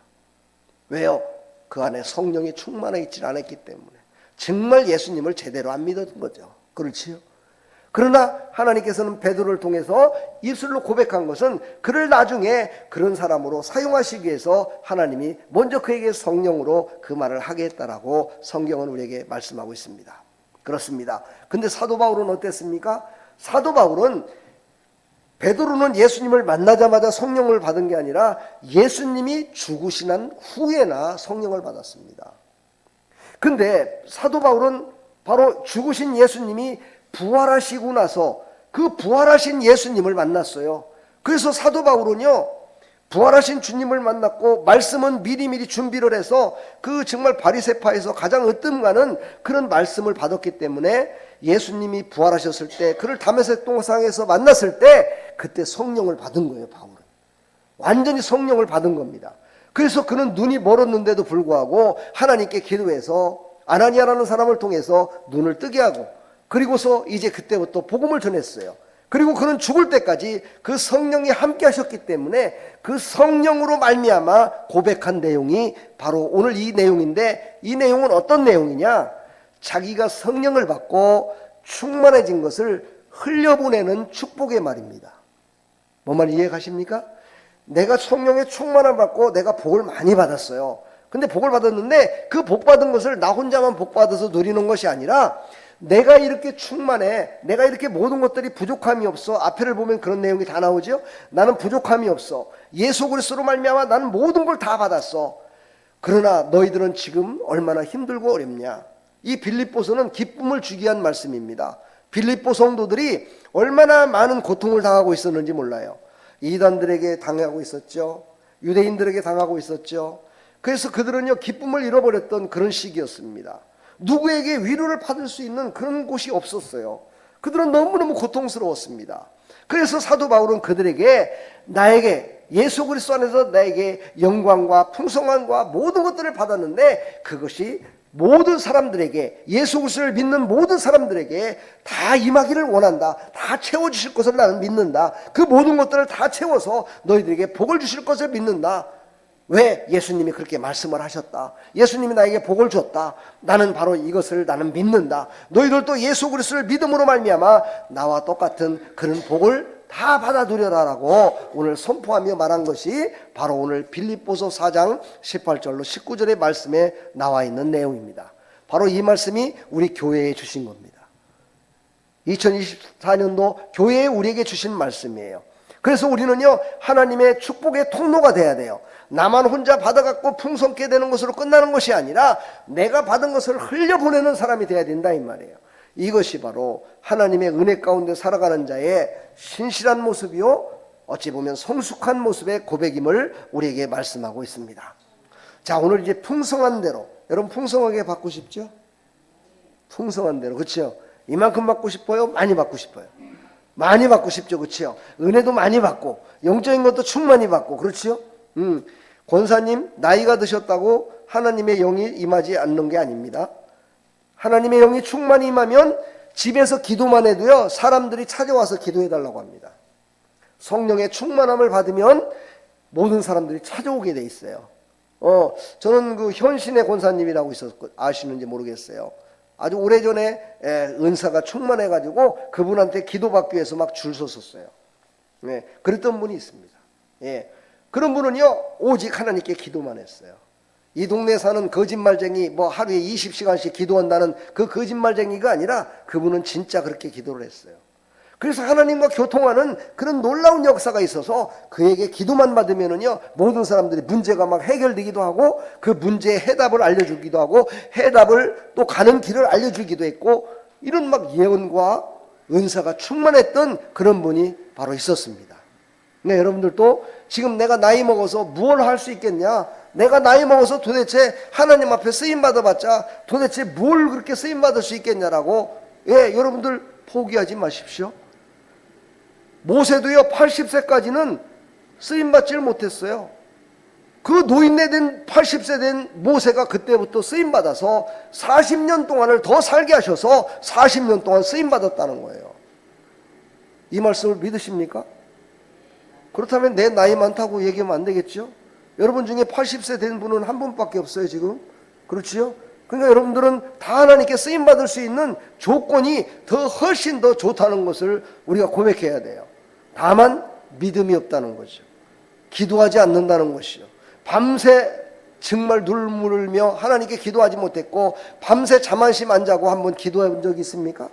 왜요? 그 안에 성령이 충만해 있지 않았기 때문에. 정말 예수님을 제대로 안 믿었던 거죠. 그렇지요? 그러나 하나님께서는 베드로를 통해서 입술로 고백한 것은 그를 나중에 그런 사람으로 사용하시기 위해서 하나님이 먼저 그에게 성령으로 그 말을 하게 했다라고 성경은 우리에게 말씀하고 있습니다. 그렇습니다. 근데 사도 바울은 어땠습니까? 사도 바울은 베드로는 예수님을 만나자마자 성령을 받은 게 아니라 예수님이 죽으신 난 후에나 성령을 받았습니다. 근데 사도 바울은 바로 죽으신 예수님이 부활하시고 나서 그 부활하신 예수님을 만났어요. 그래서 사도 바울은요, 부활하신 주님을 만났고 말씀은 미리미리 준비를 해서 그 정말 바리새파에서 가장 으뜸가는 그런 말씀을 받았기 때문에 예수님이 부활하셨을 때 그를 다메섹 동상에서 만났을 때 그때 성령을 받은 거예요. 바울은 완전히 성령을 받은 겁니다. 그래서 그는 눈이 멀었는데도 불구하고 하나님께 기도해서 아나니아라는 사람을 통해서 눈을 뜨게 하고 그리고서 이제 그때부터 복음을 전했어요. 그리고 그는 죽을 때까지 그 성령이 함께 하셨기 때문에 그 성령으로 말미암아 고백한 내용이 바로 오늘 이 내용인데, 이 내용은 어떤 내용이냐? 자기가 성령을 받고 충만해진 것을 흘려보내는 축복의 말입니다. 뭔 말 이해가십니까? 내가 성령의 충만함을 받고 내가 복을 많이 받았어요. 근데 복을 받았는데 그 복 받은 것을 나 혼자만 복 받아서 누리는 것이 아니라 내가 이렇게 충만해, 내가 이렇게 모든 것들이 부족함이 없어. 앞에를 보면 그런 내용이 다 나오죠. 나는 부족함이 없어. 예수 그리스도로 말미암아 나는 모든 걸 다 받았어. 그러나 너희들은 지금 얼마나 힘들고 어렵냐. 이 빌립보서는 기쁨을 주기 위한 말씀입니다. 빌립보 성도들이 얼마나 많은 고통을 당하고 있었는지 몰라요. 이단들에게 당하고 있었죠. 유대인들에게 당하고 있었죠. 그래서 그들은요, 기쁨을 잃어버렸던 그런 시기였습니다. 누구에게 위로를 받을 수 있는 그런 곳이 없었어요. 그들은 너무너무 고통스러웠습니다. 그래서 사도 바울은 그들에게 나에게 예수 그리스도 안에서 나에게 영광과 풍성함과 모든 것들을 받았는데 그것이 모든 사람들에게, 예수 그리스도를 믿는 모든 사람들에게 다 임하기를 원한다. 다 채워주실 것을 나는 믿는다. 그 모든 것들을 다 채워서 너희들에게 복을 주실 것을 믿는다. 왜? 예수님이 그렇게 말씀을 하셨다. 예수님이 나에게 복을 줬다. 나는 바로 이것을 나는 믿는다. 너희들도 예수 그리스도를 믿음으로 말미암아 나와 똑같은 그런 복을 다 받아들여라라고 오늘 선포하며 말한 것이 바로 오늘 빌립보서 4장 18절로 19절의 말씀에 나와 있는 내용입니다. 바로 이 말씀이 우리 교회에 주신 겁니다. 2024년도 교회에 우리에게 주신 말씀이에요. 그래서 우리는요, 하나님의 축복의 통로가 돼야 돼요. 나만 혼자 받아갖고 풍성케 되는 것으로 끝나는 것이 아니라 내가 받은 것을 흘려보내는 사람이 돼야 된다 이 말이에요. 이것이 바로 하나님의 은혜 가운데 살아가는 자의 신실한 모습이요, 어찌 보면 성숙한 모습의 고백임을 우리에게 말씀하고 있습니다. 자, 오늘 이제 풍성한 대로, 여러분 풍성하게 받고 싶죠? 풍성한 대로, 그렇죠? 이만큼 받고 싶어요? 많이 받고 싶어요? 많이 받고 싶죠, 그렇죠? 은혜도 많이 받고 영적인 것도 충만히 받고, 그렇죠? 권사님 나이가 드셨다고 하나님의 영이 임하지 않는 게 아닙니다. 하나님의 영이 충만히 임하면 집에서 기도만 해도요, 사람들이 찾아와서 기도해달라고 합니다. 성령의 충만함을 받으면 모든 사람들이 찾아오게 돼 있어요. 저는 그 현신의 권사님이라고 있었고 아시는지 모르겠어요. 아주 오래전에 은사가 충만해가지고 그분한테 기도받기 위해서 막 줄 섰었어요. 네, 그랬던 분이 있습니다. 예, 그런 분은요, 오직 하나님께 기도만 했어요. 이 동네에 사는 거짓말쟁이, 뭐 하루에 20시간씩 기도한다는 그 거짓말쟁이가 아니라 그분은 진짜 그렇게 기도를 했어요. 그래서 하나님과 교통하는 그런 놀라운 역사가 있어서 그에게 기도만 받으면은요, 모든 사람들이 문제가 막 해결되기도 하고 그 문제의 해답을 알려주기도 하고 해답을 또 가는 길을 알려주기도 했고, 이런 막 예언과 은사가 충만했던 그런 분이 바로 있었습니다. 네, 여러분들도 지금 내가 나이 먹어서 무엇을 할 수 있겠냐? 내가 나이 먹어서 도대체 하나님 앞에 쓰임 받아봤자 도대체 뭘 그렇게 쓰임 받을 수 있겠냐라고, 예, 여러분들 포기하지 마십시오. 모세도요 80세까지는 쓰임 받지를 못했어요. 그 노인네 된 80세 된 모세가 그때부터 쓰임 받아서 40년 동안을 더 살게 하셔서 40년 동안 쓰임 받았다는 거예요. 이 말씀을 믿으십니까? 그렇다면 내 나이 많다고 얘기하면 안 되겠죠? 여러분 중에 80세 된 분은 한 분밖에 없어요 지금. 그렇지요? 그러니까 여러분들은 다 하나님께 쓰임받을 수 있는 조건이 더 훨씬 더 좋다는 것을 우리가 고백해야 돼요. 다만 믿음이 없다는 거죠. 기도하지 않는다는 것이요. 밤새 정말 눈물을 흘며 하나님께 기도하지 못했고 밤새 잠 한심 안 자고 한번 기도해 본 적이 있습니까?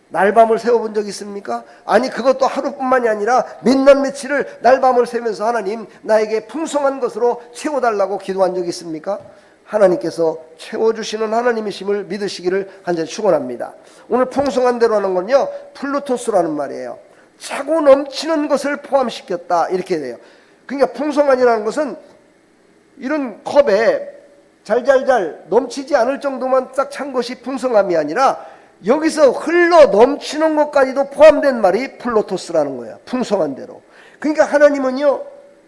날밤을 새워본 적 있습니까? 아니, 그것도 하루뿐만이 아니라 몇 날 며칠을 날밤을 새면서 하나님 나에게 풍성한 것으로 채워달라고 기도한 적이 있습니까? 하나님께서 채워주시는 하나님이심을 믿으시기를 간절히 축원합니다. 오늘 풍성한 대로라는 건요, 플루토스라는 말이에요. 차고 넘치는 것을 포함시켰다 이렇게 돼요. 그러니까 풍성한이라는 것은 이런 컵에 잘잘잘 넘치지 않을 정도만 딱 찬 것이 풍성함이 아니라 여기서 흘러 넘치는 것까지도 포함된 말이 플로토스라는 거예요. 풍성한 대로. 그러니까 하나님은요,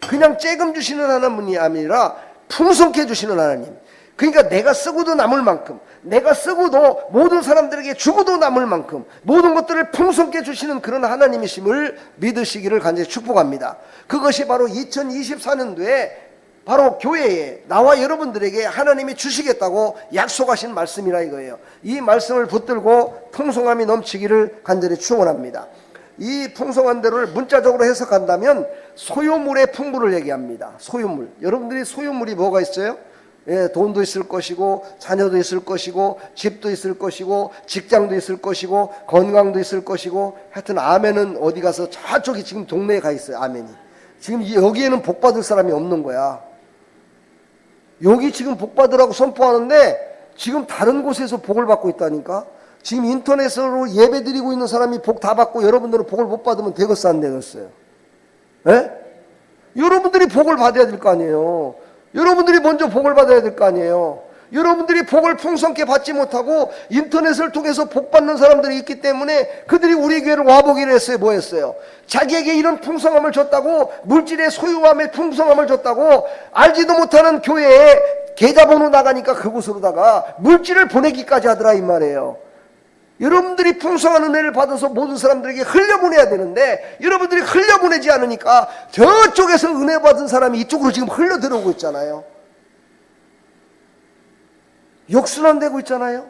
그냥 쬐금 주시는 하나님이 아니라 풍성케 주시는 하나님. 그러니까 내가 쓰고도 남을 만큼, 내가 쓰고도 모든 사람들에게 주고도 남을 만큼 모든 것들을 풍성케 주시는 그런 하나님이심을 믿으시기를 간절히 축복합니다. 그것이 바로 2024년도에 바로 교회에 나와 여러분들에게 하나님이 주시겠다고 약속하신 말씀이라 이거예요. 이 말씀을 붙들고 풍성함이 넘치기를 간절히 축원합니다. 이 풍성한 대로를 문자적으로 해석한다면 소유물의 풍부를 얘기합니다. 소유물. 여러분들이 소유물이 뭐가 있어요? 예, 돈도 있을 것이고 자녀도 있을 것이고 집도 있을 것이고 직장도 있을 것이고 건강도 있을 것이고, 하여튼 아멘은 어디 가서 저쪽이 지금 동네에 가 있어요. 아멘이. 지금 여기에는 복 받을 사람이 없는 거야. 여기 지금 복 받으라고 선포하는데 지금 다른 곳에서 복을 받고 있다니까. 지금 인터넷으로 예배 드리고 있는 사람이 복 다 받고 여러분들은 복을 못 받으면 되겠어 안 되겠어요? 예? 여러분들이 복을 받아야 될 거 아니에요. 여러분들이 먼저 복을 받아야 될 거 아니에요. 여러분들이 복을 풍성케 받지 못하고 인터넷을 통해서 복 받는 사람들이 있기 때문에 그들이 우리 교회를 와보기로 했어요. 뭐 했어요? 자기에게 이런 풍성함을 줬다고, 물질의 소유함의 풍성함을 줬다고, 알지도 못하는 교회에 계좌번호 나가니까 그곳으로다가 물질을 보내기까지 하더라 이 말이에요. 여러분들이 풍성한 은혜를 받아서 모든 사람들에게 흘려보내야 되는데 여러분들이 흘려보내지 않으니까 저쪽에서 은혜 받은 사람이 이쪽으로 지금 흘러 들어오고 있잖아요. 역순환되고 있잖아요.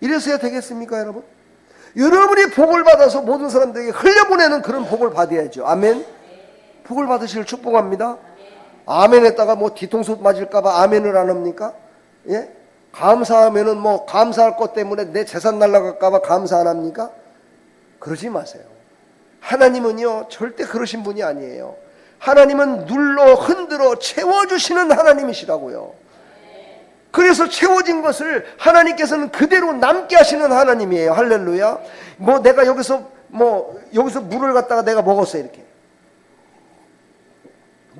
이래서야 되겠습니까 여러분? 여러분이 복을 받아서 모든 사람들에게 흘려보내는 그런 복을 받아야죠. 아멘. 복을 받으시길 축복합니다. 아멘 했다가 뭐 뒤통수 맞을까봐 아멘을 안 합니까? 예? 감사하면은 뭐 감사할 것 때문에 내 재산 날라갈까봐 감사 안 합니까? 그러지 마세요. 하나님은요 절대 그러신 분이 아니에요. 하나님은 눌러 흔들어 채워주시는 하나님이시라고요. 그래서 채워진 것을 하나님께서는 그대로 남게 하시는 하나님이에요. 할렐루야. 뭐 내가 여기서 물을 갖다가 내가 먹었어 이렇게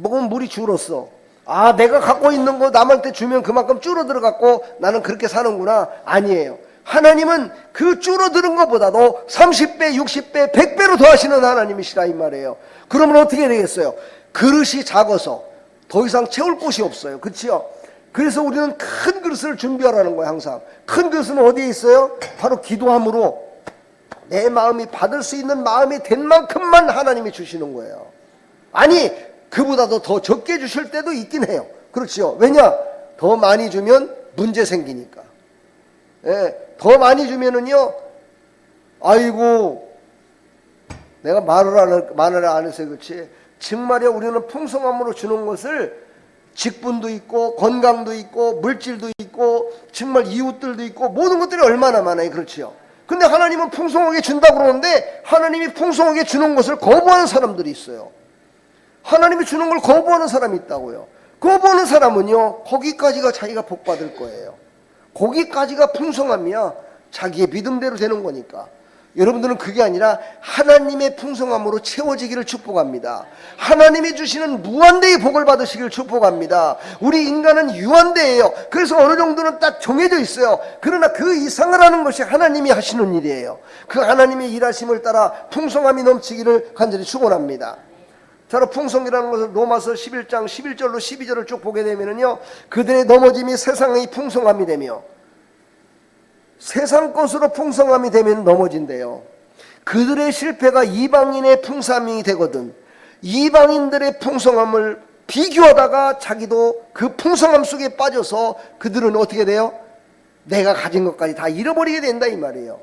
먹으면 물이 줄었어. 아, 내가 갖고 있는 거 남한테 주면 그만큼 줄어들어 갖고 나는 그렇게 사는구나. 아니에요. 하나님은 그 줄어드는 것보다도 30배, 60배, 100배로 더하시는 하나님이시라 이 말이에요. 그러면 어떻게 되겠어요? 그릇이 작아서 더 이상 채울 곳이 없어요. 그렇죠? 그래서 우리는 큰 그릇을 준비하라는 거예요. 항상 큰 그릇은 어디에 있어요? 바로 기도함으로 내 마음이 받을 수 있는 마음이 된 만큼만 하나님이 주시는 거예요. 아니 그보다도 더 적게 주실 때도 있긴 해요. 그렇죠? 왜냐? 더 많이 주면 문제 생기니까. 예, 더 많이 주면은요, 아이고, 내가 말을 안 해서 그렇지. 정말요, 우리는 풍성함으로 주는 것을 직분도 있고, 건강도 있고, 물질도 있고, 정말 이웃들도 있고, 모든 것들이 얼마나 많아요. 그렇죠? 근데 하나님은 풍성하게 준다고 그러는데, 하나님이 풍성하게 주는 것을 거부하는 사람들이 있어요. 하나님이 주는 걸 거부하는 사람이 있다고요. 거부하는 사람은요 거기까지가 자기가 복받을 거예요. 거기까지가 풍성함이야. 자기의 믿음대로 되는 거니까. 여러분들은 그게 아니라 하나님의 풍성함으로 채워지기를 축복합니다. 하나님이 주시는 무한대의 복을 받으시기를 축복합니다. 우리 인간은 유한대예요. 그래서 어느 정도는 딱 정해져 있어요. 그러나 그 이상을 하는 것이 하나님이 하시는 일이에요. 그 하나님의 일하심을 따라 풍성함이 넘치기를 간절히 축원합니다. 자, 풍성이라는 것을 로마서 11장 11절로 12절을 쭉 보게 되면요, 그들의 넘어짐이 세상의 풍성함이 되며 세상 것으로 풍성함이 되면 넘어진대요. 그들의 실패가 이방인의 풍성함이 되거든 이방인들의 풍성함을 비교하다가 자기도 그 풍성함 속에 빠져서 그들은 어떻게 돼요? 내가 가진 것까지 다 잃어버리게 된다 이 말이에요.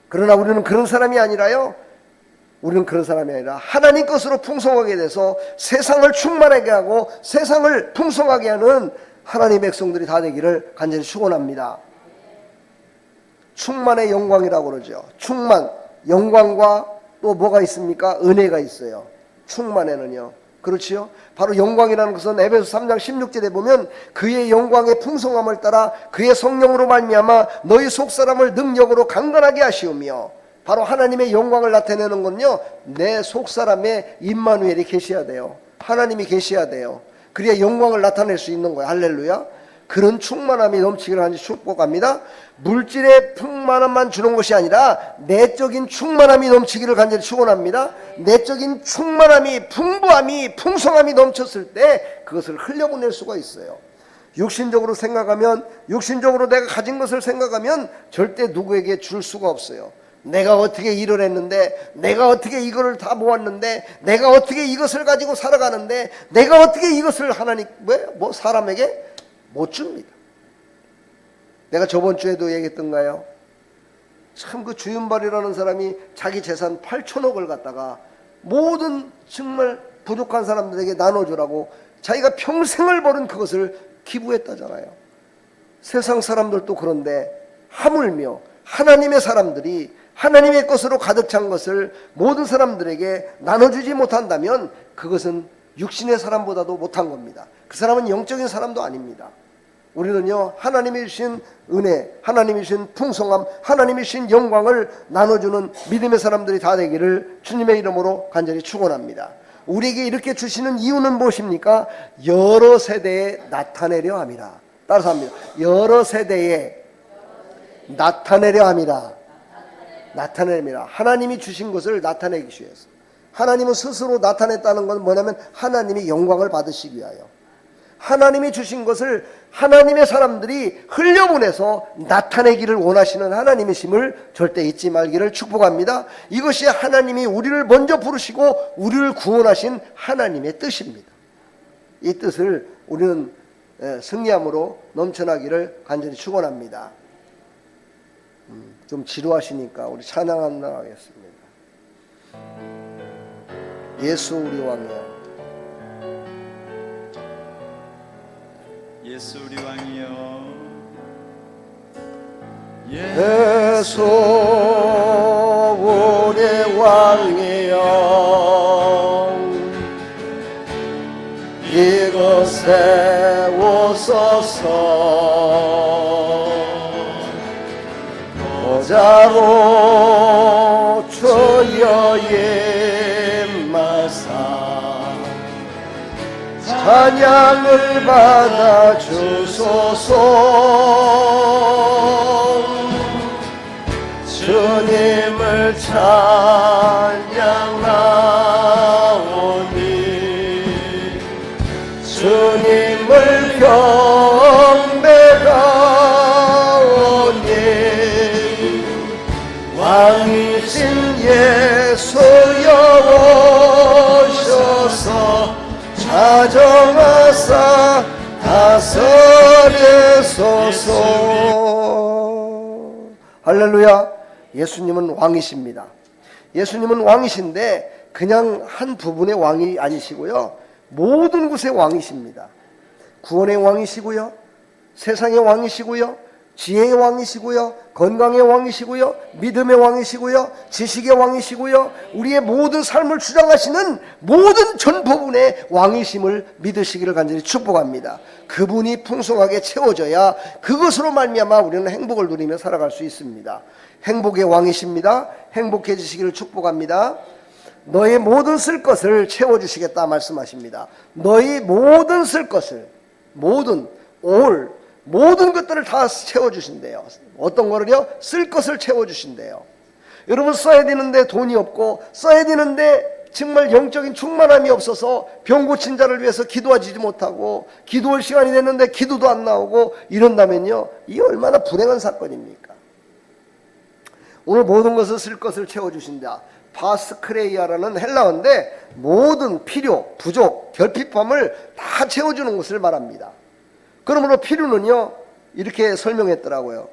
그러나 우리는 그런 사람이 아니라요, 우리는 그런 사람이 아니라 하나님 것으로 풍성하게 돼서 세상을 충만하게 하고 세상을 풍성하게 하는 하나님의 백성들이 다 되기를 간절히 축원합니다. 충만의 영광이라고 그러죠. 충만, 영광과 또 뭐가 있습니까? 은혜가 있어요. 충만에는요. 그렇지요? 바로 영광이라는 것은 에베소 3장 16절에 보면 그의 영광의 풍성함을 따라 그의 성령으로 말미암아 너희 속사람을 능력으로 강건하게 하시오며, 바로 하나님의 영광을 나타내는 건요, 내 속사람에 임마누엘이 계셔야 돼요. 하나님이 계셔야 돼요. 그래야 영광을 나타낼 수 있는 거예요. 할렐루야. 그런 충만함이 넘치기를 하는지 축복합니다. 물질의 풍만함만 주는 것이 아니라 내적인 충만함이 넘치기를 간절히 축원합니다. 내적인 충만함이, 풍부함이, 풍성함이 넘쳤을 때 그것을 흘려보낼 수가 있어요. 육신적으로 생각하면, 육신적으로 내가 가진 것을 생각하면 절대 누구에게 줄 수가 없어요. 내가 어떻게 일을 했는데, 내가 어떻게 이거를 다 모았는데, 내가 어떻게 이것을 가지고 살아가는데, 내가 어떻게 이것을 하나님, 사람에게 못 줍니다. 내가 저번 주에도 얘기했던가요? 참 그 주윤발이라는 사람이 자기 재산 8천억을 갖다가 모든 정말 부족한 사람들에게 나눠주라고 자기가 평생을 벌은 그것을 기부했다잖아요. 세상 사람들도 그런데 하물며 하나님의 사람들이 하나님의 것으로 가득 찬 것을 모든 사람들에게 나눠주지 못한다면 그것은 육신의 사람보다도 못한 겁니다. 그 사람은 영적인 사람도 아닙니다. 우리는요, 하나님이 주신 은혜, 하나님이 주신 풍성함, 하나님이 주신 영광을 나눠주는 믿음의 사람들이 다 되기를 주님의 이름으로 간절히 축원합니다. 우리에게 이렇게 주시는 이유는 무엇입니까? 여러 세대에 나타내려 함이라. 따라서 합니다. 여러 세대에 나타내려 함이라. 나타내려. 하나님이 주신 것을 나타내기 위해서. 하나님은 스스로 나타냈다는 건 뭐냐면 하나님이 영광을 받으시기 위하여. 하나님이 주신 것을 하나님의 사람들이 흘려보내서 나타내기를 원하시는 하나님이심을 절대 잊지 말기를 축복합니다. 이것이 하나님이 우리를 먼저 부르시고 우리를 구원하신 하나님의 뜻입니다. 이 뜻을 우리는 승리함으로 넘쳐나기를 간절히 축원합니다. 좀 지루하시니까 우리 찬양 한번 하겠습니다. 예수 우리 왕이여, 예수 우리 왕이여, 예수 우리 왕이여, 이곳에 오소서. 보자고 주여 임마사, 찬양을 받아 주소서. 주님을 찬양하오니 주님을 경배하오니 왕이신 예수여 오셔서 자정하사 다스리소서. 할렐루야. 예수님은 왕이십니다. 예수님은 왕이신데 그냥 한 부분의 왕이 아니시고요, 모든 곳의 왕이십니다. 구원의 왕이시고요, 세상의 왕이시고요, 지혜의 왕이시고요, 건강의 왕이시고요, 믿음의 왕이시고요, 지식의 왕이시고요, 우리의 모든 삶을 주장하시는 모든 전 부분의 왕이심을 믿으시기를 간절히 축복합니다. 그분이 풍성하게 채워져야 그것으로 말미암아 우리는 행복을 누리며 살아갈 수 있습니다. 행복의 왕이십니다. 행복해지시기를 축복합니다. 너의 모든 쓸 것을 채워주시겠다 말씀하십니다. 너희 모든 쓸 것을, 모든 것들을 다 채워주신대요. 어떤 거를요? 쓸 것을 채워주신대요. 여러분, 써야 되는데 돈이 없고, 써야 되는데 정말 영적인 충만함이 없어서 병 고친 자를 위해서 기도하지 못하고, 기도할 시간이 됐는데 기도도 안 나오고 이런다면요, 이 얼마나 불행한 사건입니까? 오늘 모든 것을 쓸 것을 채워주신다. 바스크레이아라는 헬라어인데 모든 필요, 부족, 결핍함을 다 채워주는 것을 말합니다. 그러므로 필요는요, 이렇게 설명했더라고요.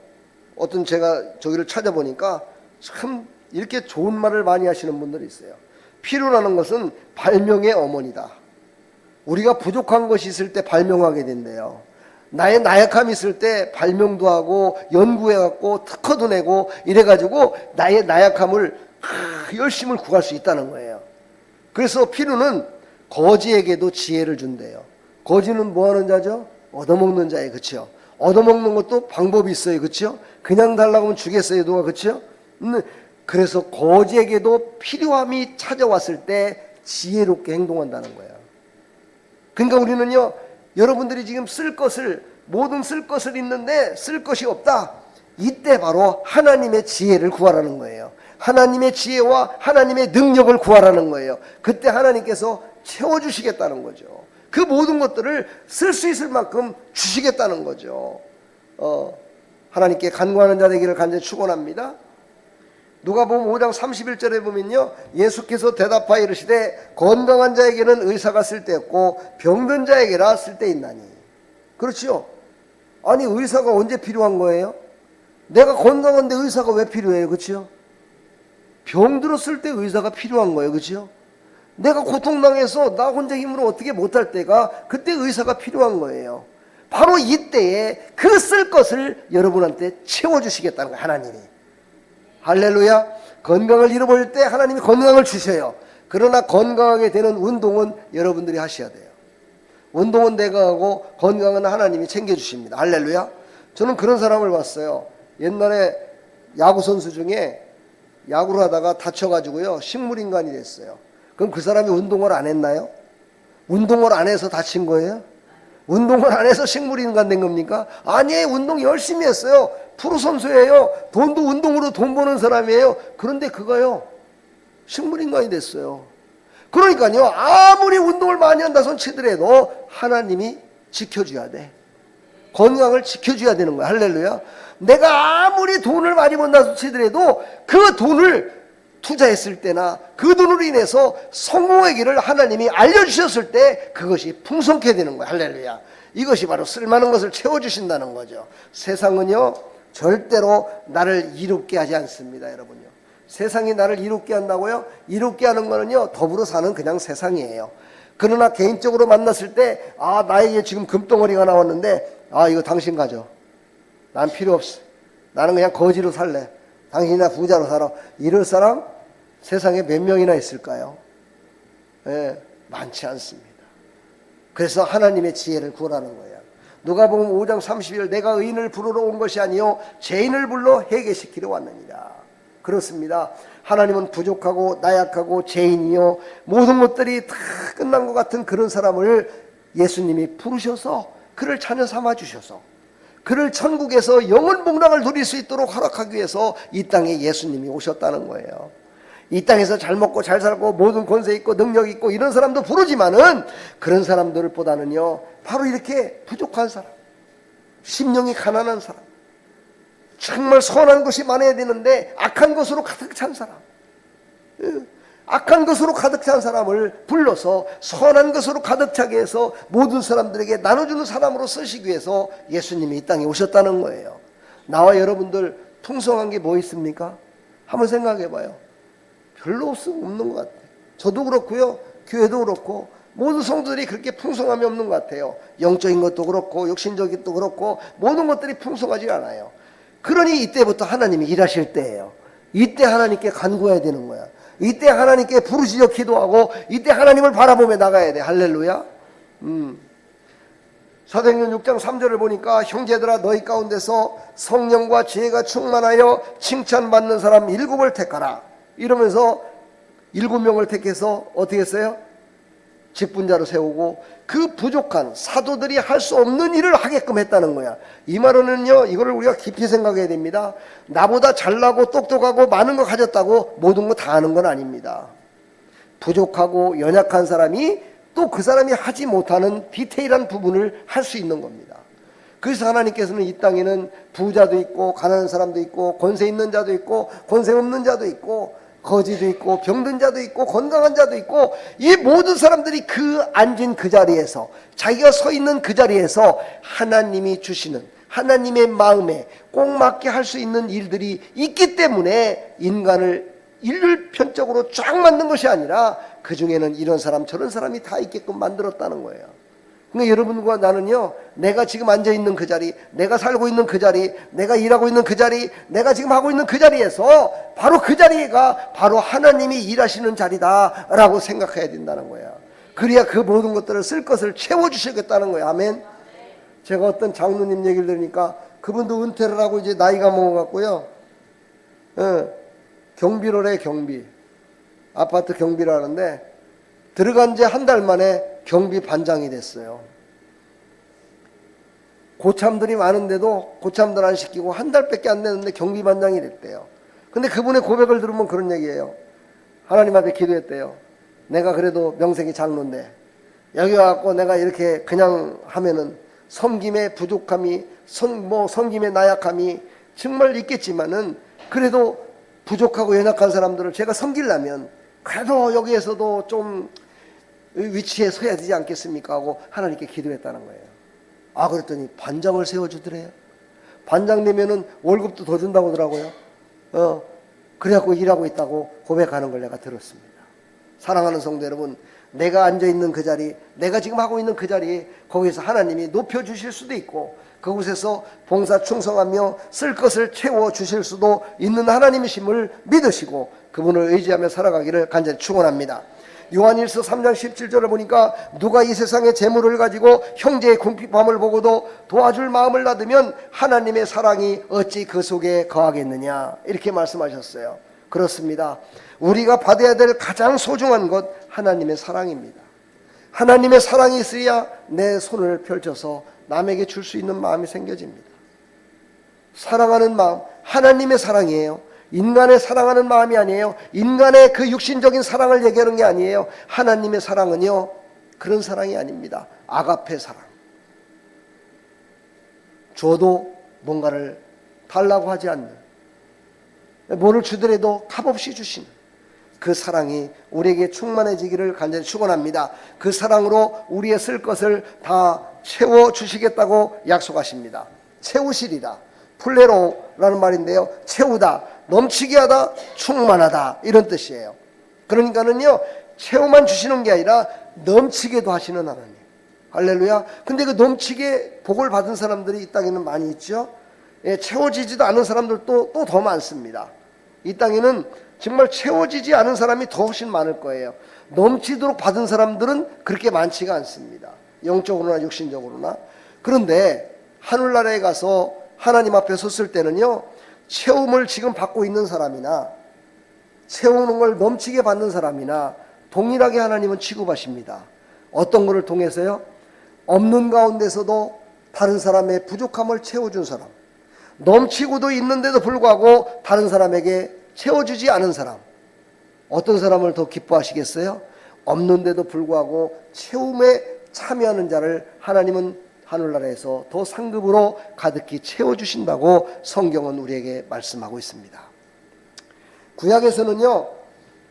어떤 제가 저기를 찾아보니까 참 이렇게 좋은 말을 많이 하시는 분들이 있어요. 필요라는 것은 발명의 어머니다. 우리가 부족한 것이 있을 때 발명하게 된대요. 나의 나약함이 있을 때 발명도 하고 연구해갖고 특허도 내고 이래가지고 나의 나약함을 열심을 구할 수 있다는 거예요. 그래서 필요는 거지에게도 지혜를 준대요. 거지는 뭐 하는 자죠? 얻어먹는 자예요. 그렇죠? 얻어먹는 것도 방법이 있어요. 그렇죠? 그냥 달라고 하면 주겠어요. 누가? 그렇죠? 그래서 거지에게도 필요함이 찾아왔을 때 지혜롭게 행동한다는 거예요. 그러니까 우리는요, 여러분들이 지금 쓸 것을, 모든 쓸 것을 있는데 쓸 것이 없다, 이때 바로 하나님의 지혜를 구하라는 거예요. 하나님의 지혜와 하나님의 능력을 구하라는 거예요. 그때 하나님께서 채워주시겠다는 거죠. 그 모든 것들을 쓸 수 있을 만큼 주시겠다는 거죠. 하나님께 간구하는 자 되기를 간절히 축원합니다. 누가복음 5장 31절에 보면요, 예수께서 대답하여 이르시되 건강한 자에게는 의사가 쓸데없고 병든 자에게라 쓸데있나니. 그렇죠? 아니, 의사가 언제 필요한 거예요? 내가 건강한데 의사가 왜 필요해요? 그렇죠? 병들었을 때 의사가 필요한 거예요. 그렇죠? 내가 고통당해서 나 혼자 힘으로 어떻게 못할 때가, 그때 의사가 필요한 거예요. 바로 이때에 그 쓸 것을 여러분한테 채워주시겠다는 거예요, 하나님이. 할렐루야. 건강을 잃어버릴 때 하나님이 건강을 주셔요. 그러나 건강하게 되는 운동은 여러분들이 하셔야 돼요. 운동은 내가 하고 건강은 하나님이 챙겨주십니다. 할렐루야. 저는 그런 사람을 봤어요. 옛날에 야구선수 중에 야구를 하다가 다쳐가지고요, 식물인간이 됐어요. 그럼 그 사람이 운동을 안 했나요? 운동을 안 해서 다친 거예요? 운동을 안 해서 식물인간 된 겁니까? 아니에요. 운동 열심히 했어요. 프로선수예요. 돈도 운동으로 돈 버는 사람이에요. 그런데 그거요, 식물인간이 됐어요. 그러니까요, 아무리 운동을 많이 한다 손 치더라도 하나님이 지켜줘야 돼. 건강을 지켜줘야 되는 거야. 할렐루야. 내가 아무리 돈을 많이 번다 치더라도 그 돈을 투자했을 때나 그 돈으로 인해서 성공의 길을 하나님이 알려주셨을 때 그것이 풍성케 되는 거야. 할렐루야. 이것이 바로 쓸만한 것을 채워주신다는 거죠. 세상은요 절대로 나를 이롭게 하지 않습니다. 여러분요, 세상이 나를 이롭게 한다고요? 이롭게 하는 거는요 더불어 사는 그냥 세상이에요. 그러나 개인적으로 만났을 때 나에게 지금 금덩어리가 나왔는데 이거 당신 가져. 난 필요 없어. 나는 그냥 거지로 살래. 당신이나 부자로 살아. 이럴 사람 세상에 몇 명이나 있을까요? 많지 않습니다. 그래서 하나님의 지혜를 구하라는 거예요. 누가복음 5장 30절 내가 의인을 부르러 온 것이 아니요 죄인을 불러 회개시키러 왔느니라. 그렇습니다. 하나님은 부족하고 나약하고 죄인이요 모든 것들이 다 끝난 것 같은 그런 사람을 예수님이 부르셔서 그를 자녀 삼아 주셔서 그를 천국에서 영원 복락을 누릴 수 있도록 허락하기 위해서 이 땅에 예수님이 오셨다는 거예요. 이 땅에서 잘 먹고 잘 살고 모든 권세 있고 능력 있고 이런 사람도 부르지만은 그런 사람들보다는요 바로 이렇게 부족한 사람, 심령이 가난한 사람, 정말 선한 것이 많아야 되는데 악한 것으로 가득 찬 사람, 악한 것으로 가득 찬 사람을 불러서 선한 것으로 가득 차게 해서 모든 사람들에게 나눠주는 사람으로 쓰시기 위해서 예수님이 이 땅에 오셨다는 거예요. 나와 여러분들 풍성한 게 뭐 있습니까? 한번 생각해 봐요. 별로 없는 것 같아요. 저도 그렇고요, 교회도 그렇고 모든 성도들이 그렇게 풍성함이 없는 것 같아요. 영적인 것도 그렇고 육신적인 것도 그렇고 모든 것들이 풍성하지 않아요. 그러니 이때부터 하나님이 일하실 때예요. 이때 하나님께 간구해야 되는 거야. 이때 하나님께 부르짖어 기도하고 이때 하나님을 바라보며 나가야 돼. 할렐루야. 사도행전 6장 3절을 보니까 형제들아 너희 가운데서 성령과 지혜가 충만하여 칭찬받는 사람 7을 택하라. 이러면서 7명을 택해서 어떻게 했어요? 직분자로 세우고 그 부족한 사도들이 할 수 없는 일을 하게끔 했다는 거야. 이 말은요 이거를 우리가 깊이 생각해야 됩니다. 나보다 잘나고 똑똑하고 많은 거 가졌다고 모든 거 다 아는 건 아닙니다. 부족하고 연약한 사람이 또 그 사람이 하지 못하는 디테일한 부분을 할 수 있는 겁니다. 그래서 하나님께서는 이 땅에는 부자도 있고 가난한 사람도 있고 권세 있는 자도 있고 권세 없는 자도 있고 거지도 있고 병든 자도 있고 건강한 자도 있고 이 모든 사람들이 그 앉은 그 자리에서 자기가 서 있는 그 자리에서 하나님이 주시는 하나님의 마음에 꼭 맞게 할 수 있는 일들이 있기 때문에 인간을 일편적으로 쫙 만든 것이 아니라 그 중에는 이런 사람 저런 사람이 다 있게끔 만들었다는 거예요. 그러니까 여러분과 나는요 내가 지금 앉아있는 그 자리, 내가 살고 있는 그 자리, 내가 일하고 있는 그 자리, 내가 지금 하고 있는 그 자리에서 바로 그 자리가 바로 하나님이 일하시는 자리다 라고 생각해야 된다는 거야. 그래야 그 모든 것들을 쓸 것을 채워주시겠다는 거야. 아멘. 제가 어떤 장로님 얘기를 들으니까 그분도 은퇴를 하고 이제 나이가 먹어갖고요 경비를 해. 경비 아파트 경비를 하는데 들어간 지 한 달 만에 경비 반장이 됐어요. 고참들이 많은데도 고참들 안 시키고 한 달밖에 안 됐는데 경비 반장이 됐대요. 근데 그분의 고백을 들으면 그런 얘기예요. 하나님 앞에 기도했대요. 내가 그래도 명색이 장로인데 여기 와갖고 내가 이렇게 그냥 하면은 섬김의 부족함이 섬김의 나약함이 정말 있겠지만은 그래도 부족하고 연약한 사람들을 제가 섬기려면 그래도 여기에서도 좀 위치에 서야 되지 않겠습니까 하고 하나님께 기도했다는 거예요. 그랬더니 반장을 세워주더래요. 반장 되면은 월급도 더 준다고 하더라고요. 그래갖고 일하고 있다고 고백하는 걸 내가 들었습니다. 사랑하는 성도 여러분, 내가 앉아있는 그 자리, 내가 지금 하고 있는 그 자리, 거기서 하나님이 높여주실 수도 있고 그곳에서 봉사 충성하며 쓸 것을 채워주실 수도 있는 하나님이심을 믿으시고 그분을 의지하며 살아가기를 간절히 축원합니다. 요한일서 3장 17절을 보니까 누가 이 세상의 재물을 가지고 형제의 궁핍함을 보고도 도와줄 마음을 놔두면 하나님의 사랑이 어찌 그 속에 거하겠느냐 이렇게 말씀하셨어요. 그렇습니다. 우리가 받아야 될 가장 소중한 것 하나님의 사랑입니다. 하나님의 사랑이 있어야 내 손을 펼쳐서 남에게 줄 수 있는 마음이 생겨집니다. 사랑하는 마음 하나님의 사랑이에요. 인간의 사랑하는 마음이 아니에요. 인간의 그 육신적인 사랑을 얘기하는 게 아니에요. 하나님의 사랑은요 그런 사랑이 아닙니다. 아가페 사랑, 줘도 뭔가를 달라고 하지 않는, 뭐를 주더라도 값없이 주시는 그 사랑이 우리에게 충만해지기를 간절히 축원합니다. 그 사랑으로 우리의 쓸 것을 다 채워주시겠다고 약속하십니다. 채우시리라. 플레로라는 말인데요, 채우다, 넘치게 하다, 충만하다, 이런 뜻이에요. 그러니까는요, 채워만 주시는 게 아니라 넘치게도 하시는 하나님. 할렐루야. 근데 그 넘치게 복을 받은 사람들이 이 땅에는 많이 있죠. 예, 채워지지도 않은 사람들도 또 더 많습니다. 이 땅에는 정말 채워지지 않은 사람이 더 훨씬 많을 거예요. 넘치도록 받은 사람들은 그렇게 많지가 않습니다. 영적으로나 육신적으로나. 그런데 하늘나라에 가서 하나님 앞에 섰을 때는요, 채움을 지금 받고 있는 사람이나 채우는 걸 넘치게 받는 사람이나 동일하게 하나님은 취급하십니다. 어떤 것을 통해서요? 없는 가운데서도 다른 사람의 부족함을 채워준 사람, 넘치고도 있는데도 불구하고 다른 사람에게 채워주지 않은 사람, 어떤 사람을 더 기뻐하시겠어요? 없는데도 불구하고 채움에 참여하는 자를 하나님은 하늘나라에서 더 상급으로 가득히 채워주신다고 성경은 우리에게 말씀하고 있습니다. 구약에서는요,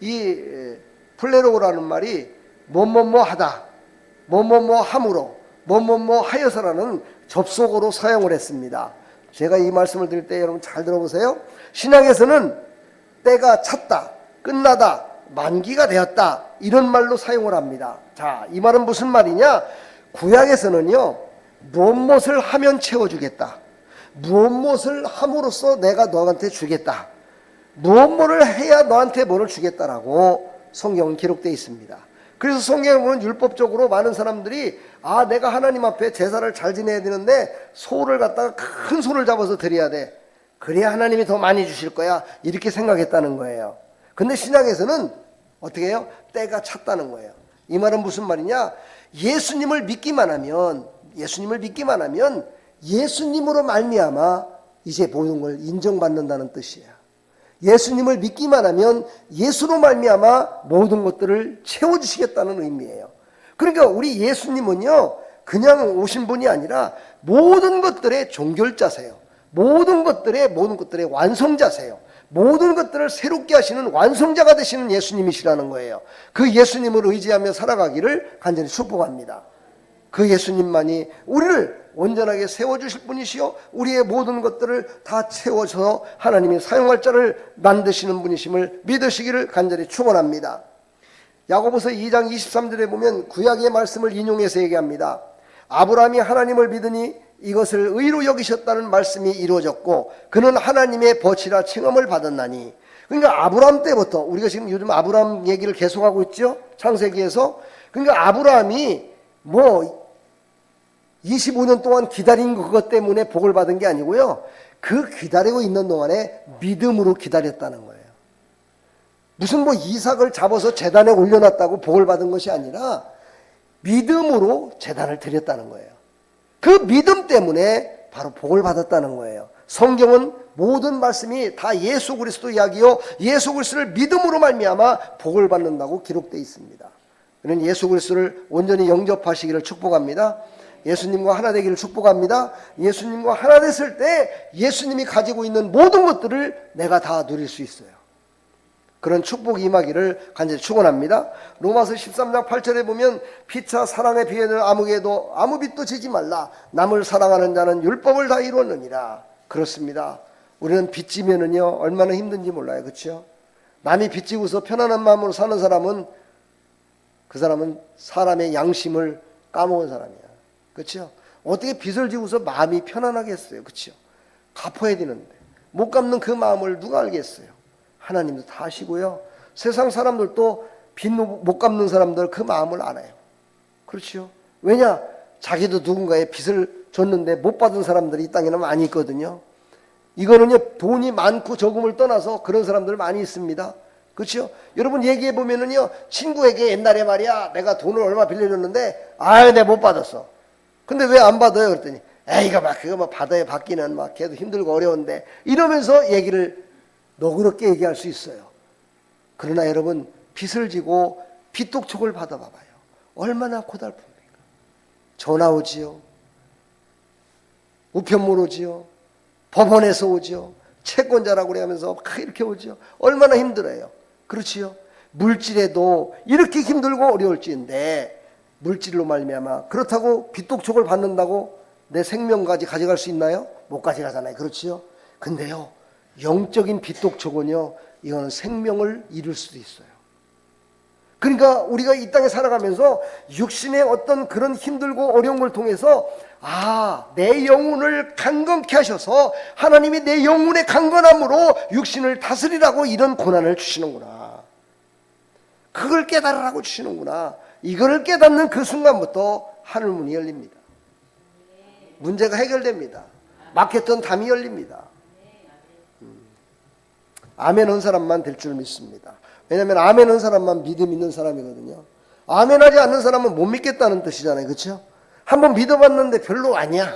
이 플레로라는 말이 뭐뭐뭐 하다, 뭐뭐뭐 함으로, 뭐뭐뭐 하여서라는 접속어로 사용을 했습니다. 제가 이 말씀을 드릴 때 여러분 잘 들어보세요. 신약에서는 때가 찼다, 끝나다, 만기가 되었다, 이런 말로 사용을 합니다. 자, 이 말은 무슨 말이냐? 구약에서는요, 무엇을 하면 채워주겠다, 무엇을 함으로써 내가 너한테 주겠다, 무엇을 해야 너한테 뭐를 주겠다라고 성경은 기록되어 있습니다. 그래서 성경에 보면 율법적으로 많은 사람들이 내가 하나님 앞에 제사를 잘 지내야 되는데 소를 갖다가 큰 소를 잡아서 드려야 돼, 그래야 하나님이 더 많이 주실 거야, 이렇게 생각했다는 거예요. 근데 신약에서는 어떻게 해요? 때가 찼다는 거예요. 이 말은 무슨 말이냐? 예수님을 믿기만 하면 예수님으로 말미암아 이제 모든 걸 인정받는다는 뜻이에요. 예수님을 믿기만 하면 예수로 말미암아 모든 것들을 채워주시겠다는 의미예요. 그러니까 우리 예수님은요, 그냥 오신 분이 아니라 모든 것들의 종결자세요. 모든 것들의 완성자세요. 모든 것들을 새롭게 하시는 완성자가 되시는 예수님이시라는 거예요. 그 예수님을 의지하며 살아가기를 간절히 축복합니다. 그 예수님만이 우리를 온전하게 세워주실 분이시요, 우리의 모든 것들을 다 채워서 하나님이 사용할 자를 만드시는 분이심을 믿으시기를 간절히 축원합니다. 야고보서 2장 23절에 보면 구약의 말씀을 인용해서 얘기합니다. 아브라함이 하나님을 믿으니 이것을 의로 여기셨다는 말씀이 이루어졌고 그는 하나님의 벗이라 칭함을 받았나니. 그러니까 아브라함 때부터, 우리가 지금 요즘 아브라함 얘기를 계속하고 있죠, 창세기에서. 그러니까 아브라함이 25년 동안 기다린 그것 때문에 복을 받은 게 아니고요, 그 기다리고 있는 동안에 믿음으로 기다렸다는 거예요. 무슨 이삭을 잡아서 제단에 올려놨다고 복을 받은 것이 아니라 믿음으로 제단을 드렸다는 거예요. 그 믿음 때문에 바로 복을 받았다는 거예요. 성경은 모든 말씀이 다 예수 그리스도 이야기요, 예수 그리스도를 믿음으로 말미암아 복을 받는다고 기록되어 있습니다. 그는 예수 그리스도를 온전히 영접하시기를 축복합니다. 예수님과 하나 되기를 축복합니다. 예수님과 하나 됐을 때 예수님이 가지고 있는 모든 것들을 내가 다 누릴 수 있어요. 그런 축복이 임하기를 간절히 축원합니다. 로마서 13장 8절에 보면 피차 사랑의 비행을 아무에게도 아무 빚도 지지 말라, 남을 사랑하는 자는 율법을 다 이루었느니라. 그렇습니다. 우리는 빚지면은요 얼마나 힘든지 몰라요. 그렇죠? 남이 빚지고서 편안한 마음으로 사는 사람은, 그 사람은 사람의 양심을 까먹은 사람이야. 그렇죠? 어떻게 빚을 지고서 마음이 편안하겠어요? 그렇죠? 갚아야 되는데 못 갚는 그 마음을 누가 알겠어요? 하나님도 다 아시고요, 세상 사람들도 빚 못 갚는 사람들 그 마음을 알아요. 그렇죠? 왜냐? 자기도 누군가의 빚을 줬는데 못 받은 사람들이 이 땅에는 많이 있거든요. 이거는요, 돈이 많고 적음을 떠나서 그런 사람들 많이 있습니다. 그렇죠? 여러분 얘기해 보면은요, 친구에게 옛날에 말이야, 내가 돈을 얼마 빌려줬는데 내가 못 받았어. 근데 왜 안 받아요? 그랬더니 이거 그거 받아야 받기는 걔도 힘들고 어려운데, 이러면서 얘기를 너그럽게 얘기할 수 있어요. 그러나 여러분, 빚을 지고 빚독촉을 받아봐봐요. 얼마나 고달픕니까? 전화 오지요. 우편물 오지요. 법원에서 오지요. 채권자라고 그래 하면서 막 이렇게 오지요. 얼마나 힘들어요. 그렇지요. 물질에도 이렇게 힘들고 어려울지인데 물질로 말미암아 그렇다고 빚독촉을 받는다고 내 생명까지 가져갈 수 있나요? 못 가져가잖아요. 그렇지요. 근데요, 영적인 빚독촉은요, 이거는 생명을 잃을 수도 있어요. 그러니까 우리가 이 땅에 살아가면서 육신의 어떤 그런 힘들고 어려운 걸 통해서 내 영혼을 강건케 하셔서 하나님이 내 영혼의 강건함으로 육신을 다스리라고 이런 고난을 주시는구나. 그걸 깨달으라고 주시는구나. 이거를 깨닫는 그 순간부터 하늘문이 열립니다. 문제가 해결됩니다. 막혔던 담이 열립니다. 아멘 한 사람만 될 줄 믿습니다. 왜냐하면 아멘 한 사람만 믿음 있는 사람이거든요. 아멘 하지 않는 사람은 못 믿겠다는 뜻이잖아요. 그렇죠? 한번 믿어봤는데 별로 아니야.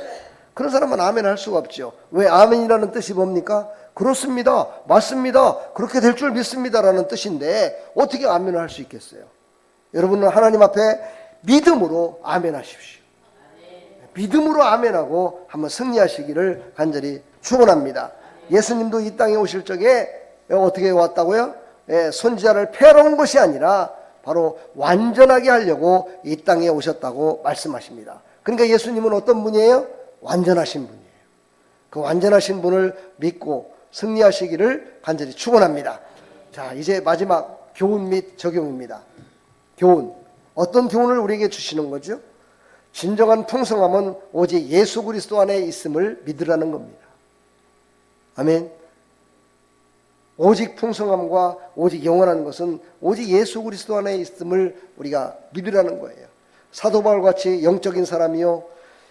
그런 사람은 아멘 할 수가 없죠. 왜? 아멘이라는 뜻이 뭡니까? 그렇습니다. 맞습니다. 그렇게 될 줄 믿습니다라는 뜻인데 어떻게 아멘을 할 수 있겠어요? 여러분은 하나님 앞에 믿음으로 아멘 하십시오. 믿음으로 아멘하고 한번 승리하시기를 간절히 축원합니다. 예수님도 이 땅에 오실 적에 어떻게 왔다고요? 선지자를 패러 온 것이 아니라 바로 완전하게 하려고 이 땅에 오셨다고 말씀하십니다. 그러니까 예수님은 어떤 분이에요? 완전하신 분이에요. 그 완전하신 분을 믿고 승리하시기를 간절히 축원합니다. 자, 이제 마지막 교훈 및 적용입니다. 교훈. 어떤 교훈을 우리에게 주시는 거죠? 진정한 풍성함은 오직 예수 그리스도 안에 있음을 믿으라는 겁니다. 아멘. 오직 풍성함과 오직 영원한 것은 오직 예수 그리스도 안에 있음을 우리가 믿으라는 거예요. 사도 바울같이 영적인 사람이요,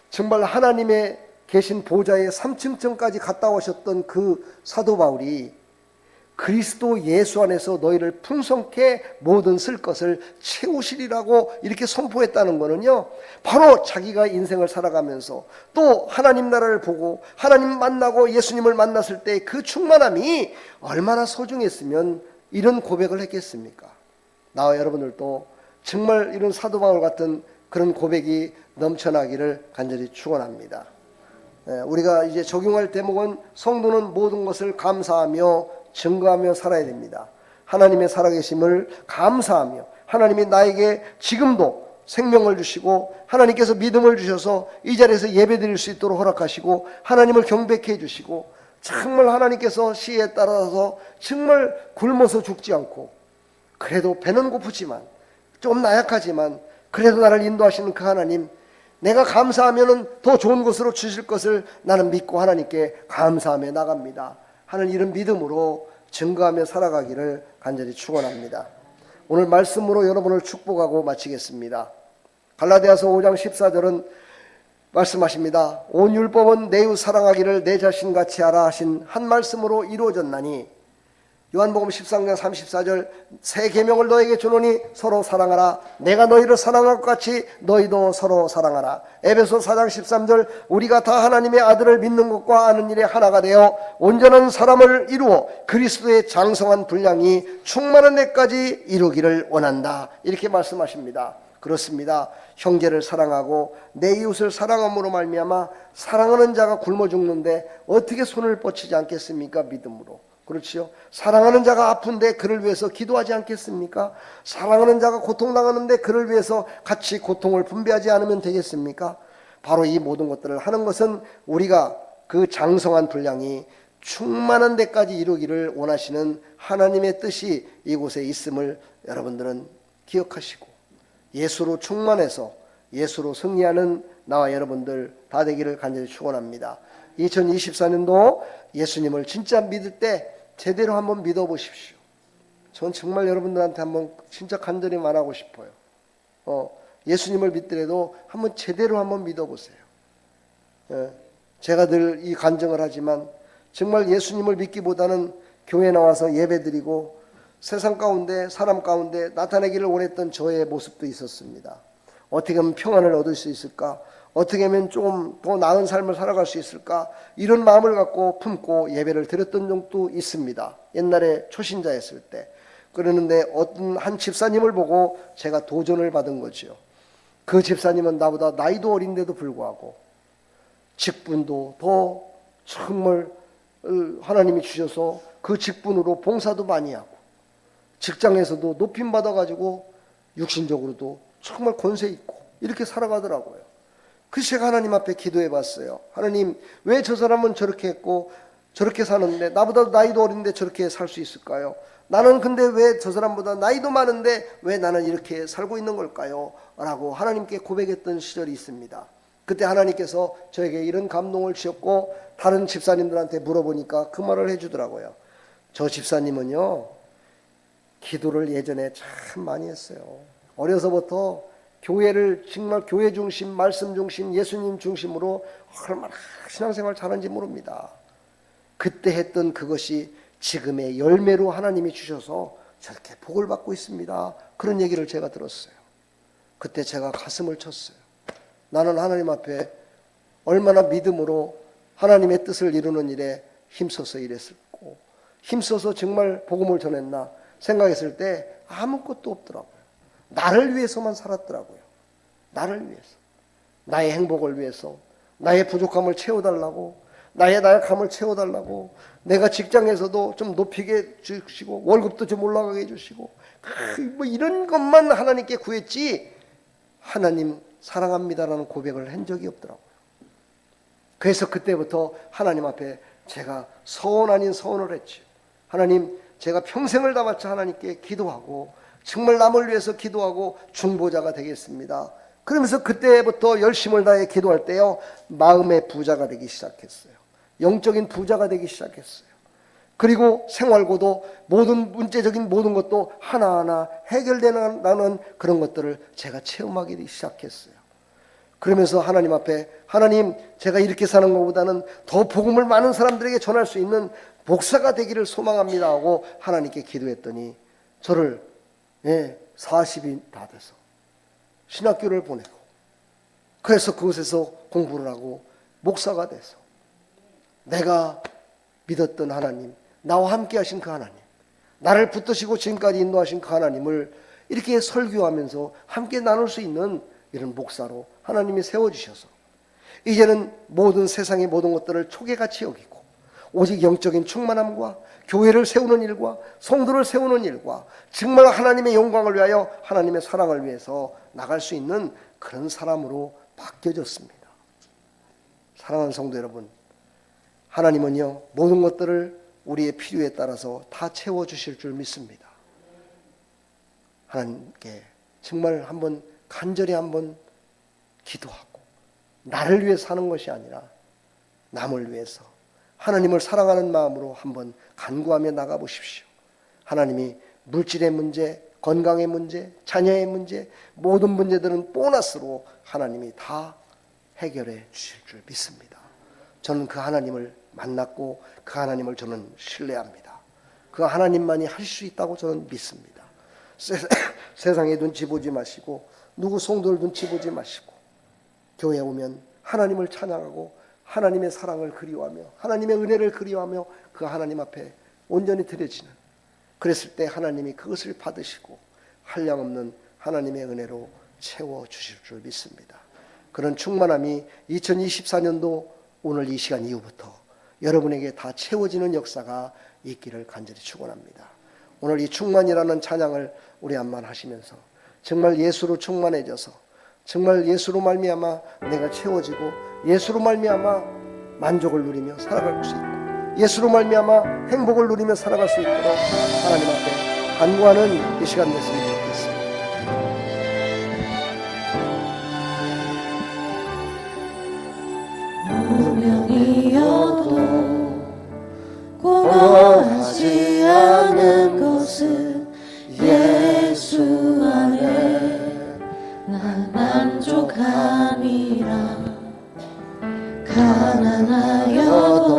정말 하나님의 계신 보좌의 3층까지 갔다 오셨던 그 사도 바울이 그리스도 예수 안에서 너희를 풍성케 모든 쓸 것을 채우시리라고 이렇게 선포했다는 것은요, 바로 자기가 인생을 살아가면서 또 하나님 나라를 보고 하나님 만나고 예수님을 만났을 때 그 충만함이 얼마나 소중했으면 이런 고백을 했겠습니까? 나와 여러분들도 정말 이런 사도 바울 같은 그런 고백이 넘쳐나기를 간절히 축원합니다. 우리가 이제 적용할 대목은 성도는 모든 것을 감사하며 증거하며 살아야 됩니다. 하나님의 살아계심을 감사하며 하나님이 나에게 지금도 생명을 주시고 하나님께서 믿음을 주셔서 이 자리에서 예배드릴 수 있도록 허락하시고 하나님을 경배케 해주시고 정말 하나님께서 시에 따라서 정말 굶어서 죽지 않고 그래도 배는 고프지만 좀 나약하지만 그래도 나를 인도하시는 그 하나님, 내가 감사하면 더 좋은 것으로 주실 것을 나는 믿고 하나님께 감사하며 나갑니다 하는 이런 믿음으로 증거하며 살아가기를 간절히 축원합니다. 오늘 말씀으로 여러분을 축복하고 마치겠습니다. 갈라디아서 5장 14절은 말씀하십니다. 온 율법은 내 이웃 사랑하기를 내 자신같이 하라 하신 한 말씀으로 이루어졌나니, 요한복음 13장 34절 새 계명을 너에게 주노니 서로 사랑하라. 내가 너희를 사랑할 것 같이 너희도 서로 사랑하라. 에베소 4장 13절 우리가 다 하나님의 아들을 믿는 것과 아는 일에 하나가 되어 온전한 사람을 이루어 그리스도의 장성한 분량이 충만한 데까지 이루기를 원한다. 이렇게 말씀하십니다. 그렇습니다. 형제를 사랑하고 내 이웃을 사랑함으로 말미암아 사랑하는 자가 굶어 죽는데 어떻게 손을 뻗치지 않겠습니까? 믿음으로. 그렇지요. 사랑하는 자가 아픈데 그를 위해서 기도하지 않겠습니까? 사랑하는 자가 고통당하는데 그를 위해서 같이 고통을 분배하지 않으면 되겠습니까? 바로 이 모든 것들을 하는 것은 우리가 그 장성한 분량이 충만한 데까지 이루기를 원하시는 하나님의 뜻이 이곳에 있음을 여러분들은 기억하시고 예수로 충만해서 예수로 승리하는 나와 여러분들 다 되기를 간절히 축원합니다. 2024년도 예수님을 진짜 믿을 때 제대로 한번 믿어보십시오. 전 정말 여러분들한테 한번 진짜 간절히 말하고 싶어요. 예수님을 믿더라도 한번 제대로 한번 믿어보세요. 제가 늘 이 간증을 하지만 정말 예수님을 믿기보다는 교회 나와서 예배드리고 세상 가운데 사람 가운데 나타내기를 원했던 저의 모습도 있었습니다. 어떻게 하면 평안을 얻을 수 있을까? 어떻게 하면 좀 더 나은 삶을 살아갈 수 있을까? 이런 마음을 갖고 품고 예배를 드렸던 적도 있습니다. 옛날에 초신자였을 때. 그러는데 어떤 한 집사님을 보고 제가 도전을 받은 거죠. 그 집사님은 나보다 나이도 어린데도 불구하고 직분도 더 정말 하나님이 주셔서 그 직분으로 봉사도 많이 하고 직장에서도 높임 받아가지고 육신적으로도 정말 권세 있고 이렇게 살아가더라고요. 그래서 제가 하나님 앞에 기도해 봤어요. 하나님, 왜 저 사람은 저렇게 했고 저렇게 사는데 나보다 나이도 어린데 저렇게 살 수 있을까요? 나는 근데 왜 저 사람보다 나이도 많은데 왜 나는 이렇게 살고 있는 걸까요? 라고 하나님께 고백했던 시절이 있습니다. 그때 하나님께서 저에게 이런 감동을 주셨고 다른 집사님들한테 물어보니까 그 말을 해주더라고요. 저 집사님은요, 기도를 예전에 참 많이 했어요. 어려서부터 교회를 정말 교회 중심, 말씀 중심, 예수님 중심으로 얼마나 신앙생활 잘하는지 모릅니다. 그때 했던 그것이 지금의 열매로 하나님이 주셔서 저렇게 복을 받고 있습니다. 그런 얘기를 제가 들었어요. 그때 제가 가슴을 쳤어요. 나는 하나님 앞에 얼마나 믿음으로 하나님의 뜻을 이루는 일에 힘써서 일했었고 힘써서 정말 복음을 전했나 생각했을 때 아무것도 없더라고요. 나를 위해서만 살았더라고요. 나를 위해서, 나의 행복을 위해서, 나의 부족함을 채워달라고, 나의 나약함을 채워달라고, 내가 직장에서도 좀 높이게 주시고 월급도 좀 올라가게 해주시고 뭐 이런 것만 하나님께 구했지 하나님 사랑합니다라는 고백을 한 적이 없더라고요. 그래서 그때부터 하나님 앞에 제가 서원 아닌 서원을 했죠. 하나님, 제가 평생을 다 바쳐 하나님께 기도하고 정말 남을 위해서 기도하고 중보자가 되겠습니다. 그러면서 그때부터 열심을 다해 기도할 때요, 마음의 부자가 되기 시작했어요. 영적인 부자가 되기 시작했어요. 그리고 생활고도 모든 문제적인 모든 것도 하나하나 해결되는 그런 것들을 제가 체험하기 시작했어요. 그러면서 하나님 앞에, 하나님, 제가 이렇게 사는 것보다는 더 복음을 많은 사람들에게 전할 수 있는 목사가 되기를 소망합니다 하고 하나님께 기도했더니 저를 40이 다 돼서 신학교를 보내고, 그래서 그곳에서 공부를 하고 목사가 돼서 내가 믿었던 하나님, 나와 함께 하신 그 하나님, 나를 붙드시고 지금까지 인도하신 그 하나님을 이렇게 설교하면서 함께 나눌 수 있는 이런 목사로 하나님이 세워주셔서 이제는 모든 세상의 모든 것들을 초계같이 여기고 오직 영적인 충만함과 교회를 세우는 일과 성도를 세우는 일과 정말 하나님의 영광을 위하여 하나님의 사랑을 위해서 나갈 수 있는 그런 사람으로 바뀌어졌습니다. 사랑하는 성도 여러분, 하나님은요, 모든 것들을 우리의 필요에 따라서 다 채워주실 줄 믿습니다. 하나님께 정말 한번 간절히 한번 기도하고 나를 위해 사는 것이 아니라 남을 위해서 하나님을 사랑하는 마음으로 한번 간구하며 나가보십시오. 하나님이 물질의 문제, 건강의 문제, 자녀의 문제, 모든 문제들은 보너스로 하나님이 다 해결해 주실 줄 믿습니다. 저는 그 하나님을 만났고 그 하나님을 저는 신뢰합니다. 그 하나님만이 하실 수 있다고 저는 믿습니다. 세상에 눈치 보지 마시고 누구 성도를 눈치 보지 마시고 교회에 오면 하나님을 찬양하고 하나님의 사랑을 그리워하며 하나님의 은혜를 그리워하며 그 하나님 앞에 온전히 드려지는, 그랬을 때 하나님이 그것을 받으시고 한량없는 하나님의 은혜로 채워주실 줄 믿습니다. 그런 충만함이 2024년도 오늘 이 시간 이후부터 여러분에게 다 채워지는 역사가 있기를 간절히 축원합니다. 오늘 이 충만이라는 찬양을 우리 한번 하시면서 정말 예수로 충만해져서 정말 예수로 말미암아 내가 채워지고 예수로 말미암아 만족을 누리며 살아갈 수 있고 예수로 말미암아 행복을 누리며 살아갈 수 있도록 하나님 앞에 간구하는 이 시간 됐으면 좋겠습니다. 무명이어도 공허하지 않은 것은 예수 안에 난 만족함이라. 가난하여도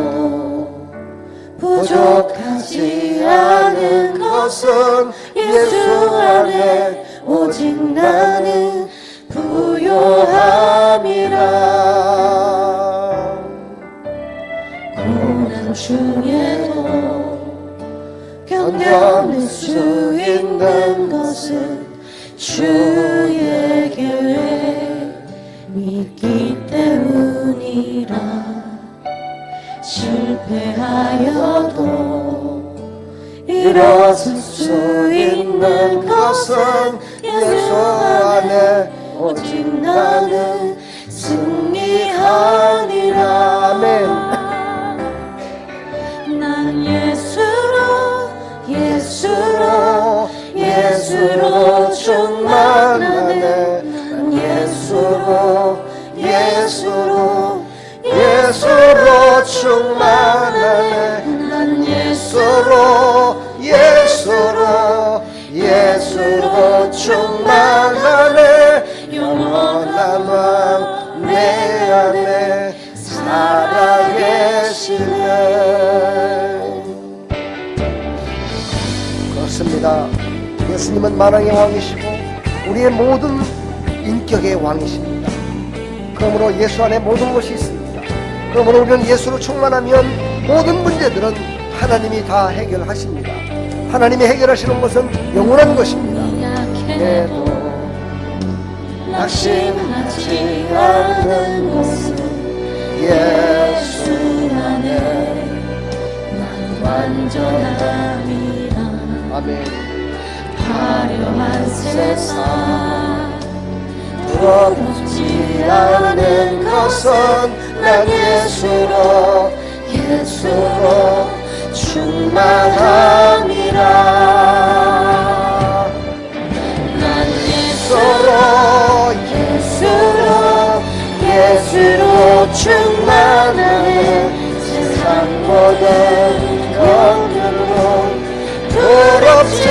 부족하지 않은 것은 예수 안에 오직 나는 부요함이라. 고난 중에도 견뎌낼 수 있는 것은 주의 계획 믿기 때문이라. 아니라 실패하여도 일어설 수 있는 것은 예수 안에 오직 나는 승리하리라. 아멘. 난 예수로 충만하네. 난 예수로 충만하네. 난 예수로 충만하네. 영원한 왕 내 안에 살아계시네. 그렇습니다. 예수님은 만왕의 왕이시고 우리의 모든 인격의 왕이십니다. 그러므로 예수 안에 모든 것이 있습니다. 그러므로 우리는 예수로 충만하면 모든 문제들은 하나님이 다 해결하십니다. 하나님이 해결하시는 것은 영원한 것입니다. 그래도 낙심하지 않는 것은 예수 안에 난 완전함이라. 아멘. 화려한 세상 부럽지 않은 것은 난 예수로 충만함이라. 난 예수로 충만하네. 세상 모든 것들로 부럽지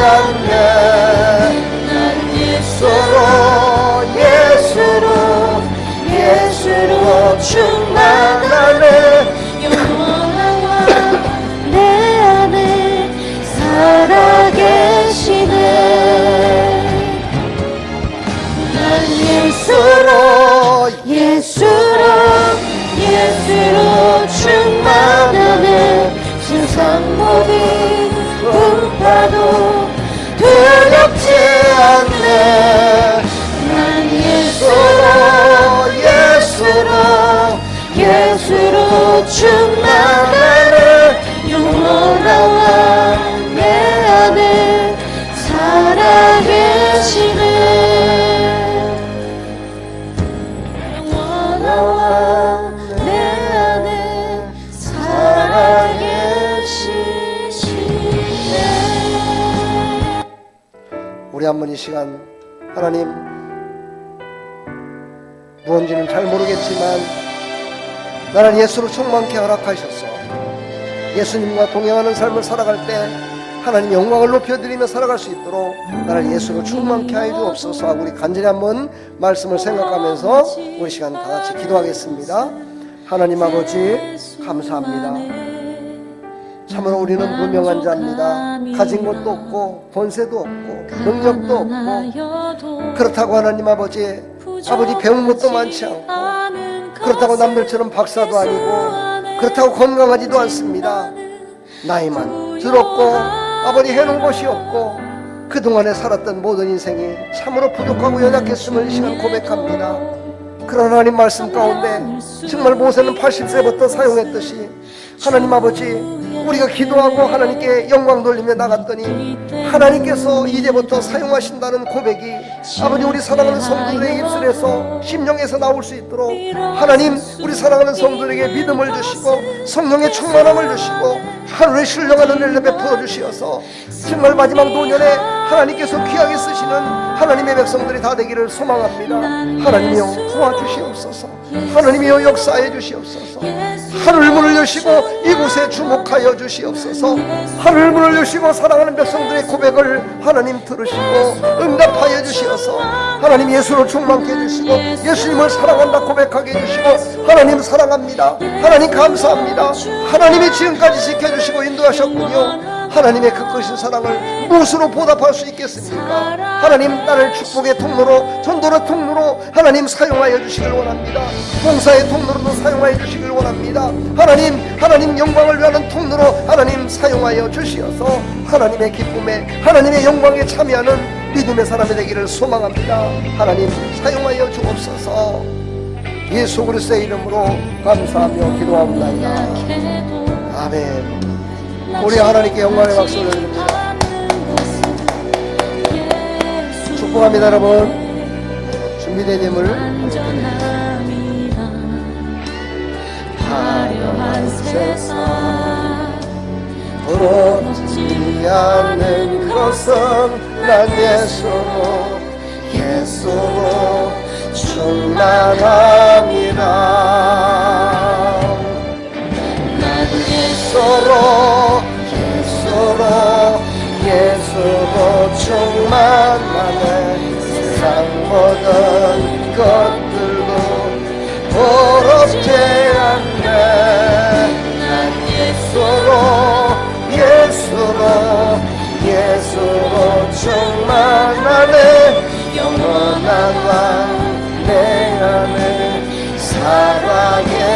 않네. 난 예수로 충만하네. 영원한 왕 내 안에 살아계시네. 난 예수로 충만하네. 세상 모든 풍파도 두렵지 않네. 난 예수로 충만하네. 영원한 왕 내 안에 살아계시네. 영원한 왕 내 안에 살아계시네. 우리 한번 이 시간 하나님 무언지는 잘 모르겠지만 나를 예수로 충만케 허락하셔서 예수님과 동행하는 삶을 살아갈 때 하나님 영광을 높여드리며 살아갈 수 있도록 나를 예수로 충만케 하여 주옵소서 하고 우리 간절히 한번 말씀을 생각하면서 우리 시간 다 같이 기도하겠습니다. 하나님 아버지 감사합니다. 참으로 우리는 무명한 자입니다. 가진 것도 없고 권세도 없고 능력도 없고 그렇다고 하나님 아버지 배운 것도 많지 않고 그렇다고 남들처럼 박사도 아니고 그렇다고 건강하지도 않습니다. 나이만 들었고 아버지 해놓은 것이 없고 그동안에 살았던 모든 인생이 참으로 부족하고 연약했음을 이 시간 고백합니다. 그러나 하나님 말씀 가운데 정말 모세는 80세부터 사용했듯이 하나님 아버지 우리가 기도하고 하나님께 영광 돌리며 나갔더니 하나님께서 이제부터 사용하신다는 고백이 아버지 우리 사랑하는 성도들의 입술에서 심령에서 나올 수 있도록 하나님 우리 사랑하는 성도들에게 믿음을 주시고 성령의 충만함을 주시고 하늘의 신령한 은혜를 베풀어 주시어서 정말 마지막 노년에 하나님께서 귀하게 쓰시는 하나님의 백성들이 다 되기를 소망합니다. 하나님이여 도와주시옵소서. 하나님이여 역사해 주시옵소서. 하늘 문을 여시고 이곳에 주목하여 주시옵소서. 하늘 문을 여시고 사랑하는 백성들의 고백을 하나님 들으시고 응답하여 주시어서 하나님 예수로 충만케 해주시고 예수님을 사랑한다 고백하게 해주시고 하나님 사랑합니다. 하나님 감사합니다. 하나님이 지금까지 지켜주시고 인도하셨군요. 하나님의 그 크신 사랑을 무엇으로 보답할 수 있겠습니까? 하나님 나를 축복의 통로로 전도의 통로로 하나님 사용하여 주시길 원합니다. 봉사의 통로로도 사용하여 주시길 원합니다. 하나님 영광을 위하는 통로로 하나님 사용하여 주시어서 하나님의 기쁨에 하나님의 영광에 참여하는 믿음의 사람이 되기를 소망합니다. 하나님 사용하여 주옵소서. 예수 그리스도의 이름으로 감사하며 기도하옵나이다. 아멘. 우리 하나님께 영광의 박수 올려드립니다. 축복합니다. 여러분, 준비된 예물 화려한 세상 부럽지 않는 것은 난 예수로 충만합니다. 난 예수로 충만하네. 세상 모든 것들도 부럽지 않네. 난 예수로 충만하네. 영원한 왕 내 안에 살아계시네.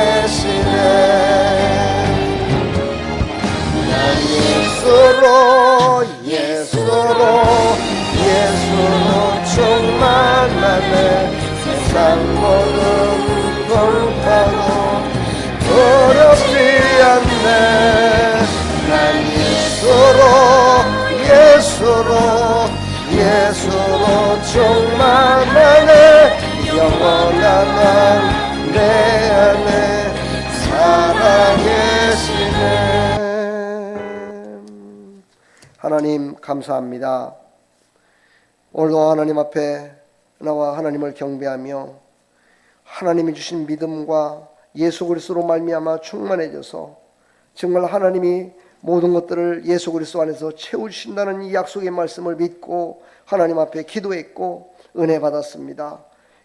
난 예수로 충만하네. 세상 모든 공포도 두렵지 않네. 난 예수로 충만하네. 영원한 왕 내 안에 살아계시네. 하나님 감사합니다. 오늘도 하나님 앞에 나와 하나님을 경배하며 하나님이 주신 믿음과 예수 그리스도로 말미암아 충만해져서 정말 하나님이 모든 것들을 예수 그리스도 안에서 채우신다는 이 약속의 말씀을 믿고 하나님 앞에 기도했고 은혜 받았습니다.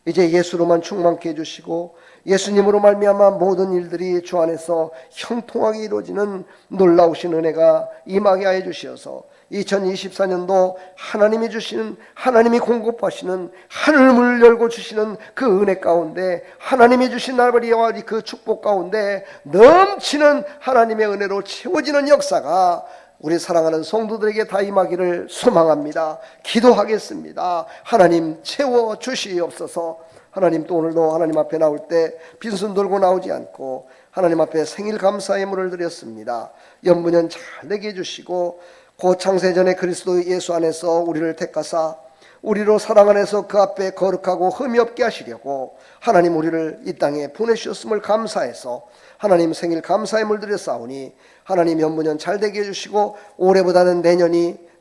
이제 예수로만 충만케 해주시고 예수님으로 말미암아 모든 일들이 주 안에서 형통하게 이루어지는 놀라우신 은혜가 임하게 하여 주시어서 2024년도 하나님이 주시는, 하나님이 공급하시는, 하늘문을 열고 주시는 그 은혜 가운데, 하나님이 주신 아버지와 그 축복 가운데 넘치는 하나님의 은혜로 채워지는 역사가 우리 사랑하는 성도들에게 다 임하기를 소망합니다. 기도하겠습니다. 하나님 채워 주시옵소서. 하나님, 또 오늘도 하나님 앞에 나올 때 빈손 들고 나오지 않고 하나님 앞에 생일 감사의 예물을 드렸습니다. 연분연 잘 되게 해주시고 곧 창세전에 그리스도 예수 안에서 우리를 택하사 우리로 사랑 안에서 그 앞에 거룩하고 흠이 없게 하시려고 하나님 우리를 이 땅에 보내주셨음을 감사해서 하나님 생일 감사의 예물 드렸사오니 하나님 연분연 잘 되게 해주시고 올해보다는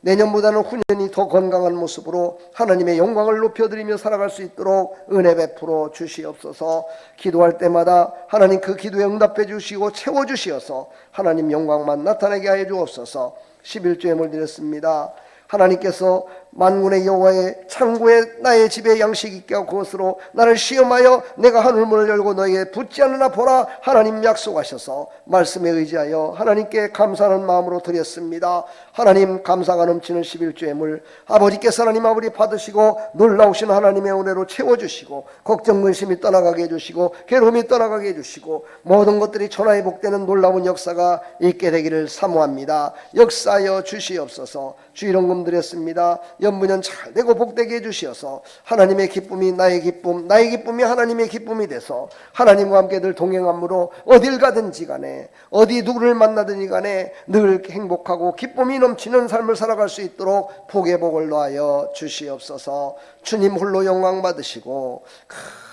내년보다는 후년이 더 건강한 모습으로 하나님의 영광을 높여드리며 살아갈 수 있도록 은혜 베풀어 주시옵소서. 기도할 때마다 하나님 그 기도에 응답해 주시고 채워주시어서 하나님 영광만 나타나게 하여 주옵소서. 11조의 예물 드렸습니다. 하나님께서 만군의 여호와의 창고에 나의 집에 양식 있게 하고 그것으로 나를 시험하여 내가 하늘문을 열고 너에게 붙지 않으나 보라 하나님 약속하셔서 말씀에 의지하여 하나님께 감사하는 마음으로 드렸습니다. 하나님 감사가 넘치는 11조의 예물 아버지께서 하나님 아버지 받으시고 놀라우신 하나님의 은혜로 채워주시고 걱정 근심이 떠나가게 해주시고 괴로움이 떠나가게 해주시고 모든 것들이 전화회복되는 놀라운 역사가 있게 되기를 사모합니다. 역사하여 주시옵소서. 주일원금 드렸습니다. 연분연 잘 되고 복되게 해주시어서 하나님의 기쁨이 나의 기쁨, 나의 기쁨이 하나님의 기쁨이 돼서 하나님과 함께 늘 동행함으로 어딜 가든지 간에 어디 누구를 만나든지 간에 늘 행복하고 기쁨이 넘치는 삶을 살아갈 수 있도록 복의 복을 놓아여 주시옵소서. 주님 홀로 영광 받으시고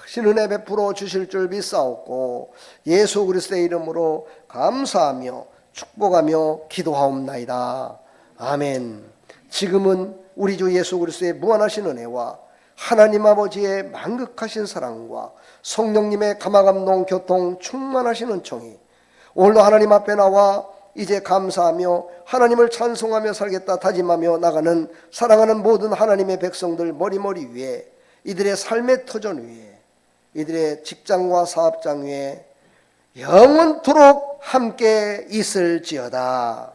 크신 은혜 베풀어 주실 줄 믿사옵고 예수 그리스도의 이름으로 감사하며 축복하며 기도하옵나이다. 아멘. 지금은 우리 주 예수 그리스도의 무한하신 은혜와 하나님 아버지의 만극하신 사랑과 성령님의 감화감동 교통 충만하신 은총이 오늘도 하나님 앞에 나와 이제 감사하며 하나님을 찬송하며 살겠다 다짐하며 나가는 사랑하는 모든 하나님의 백성들 머리머리 위에 이들의 삶의 터전 위에 이들의 직장과 사업장 위에 영원토록 함께 있을지어다.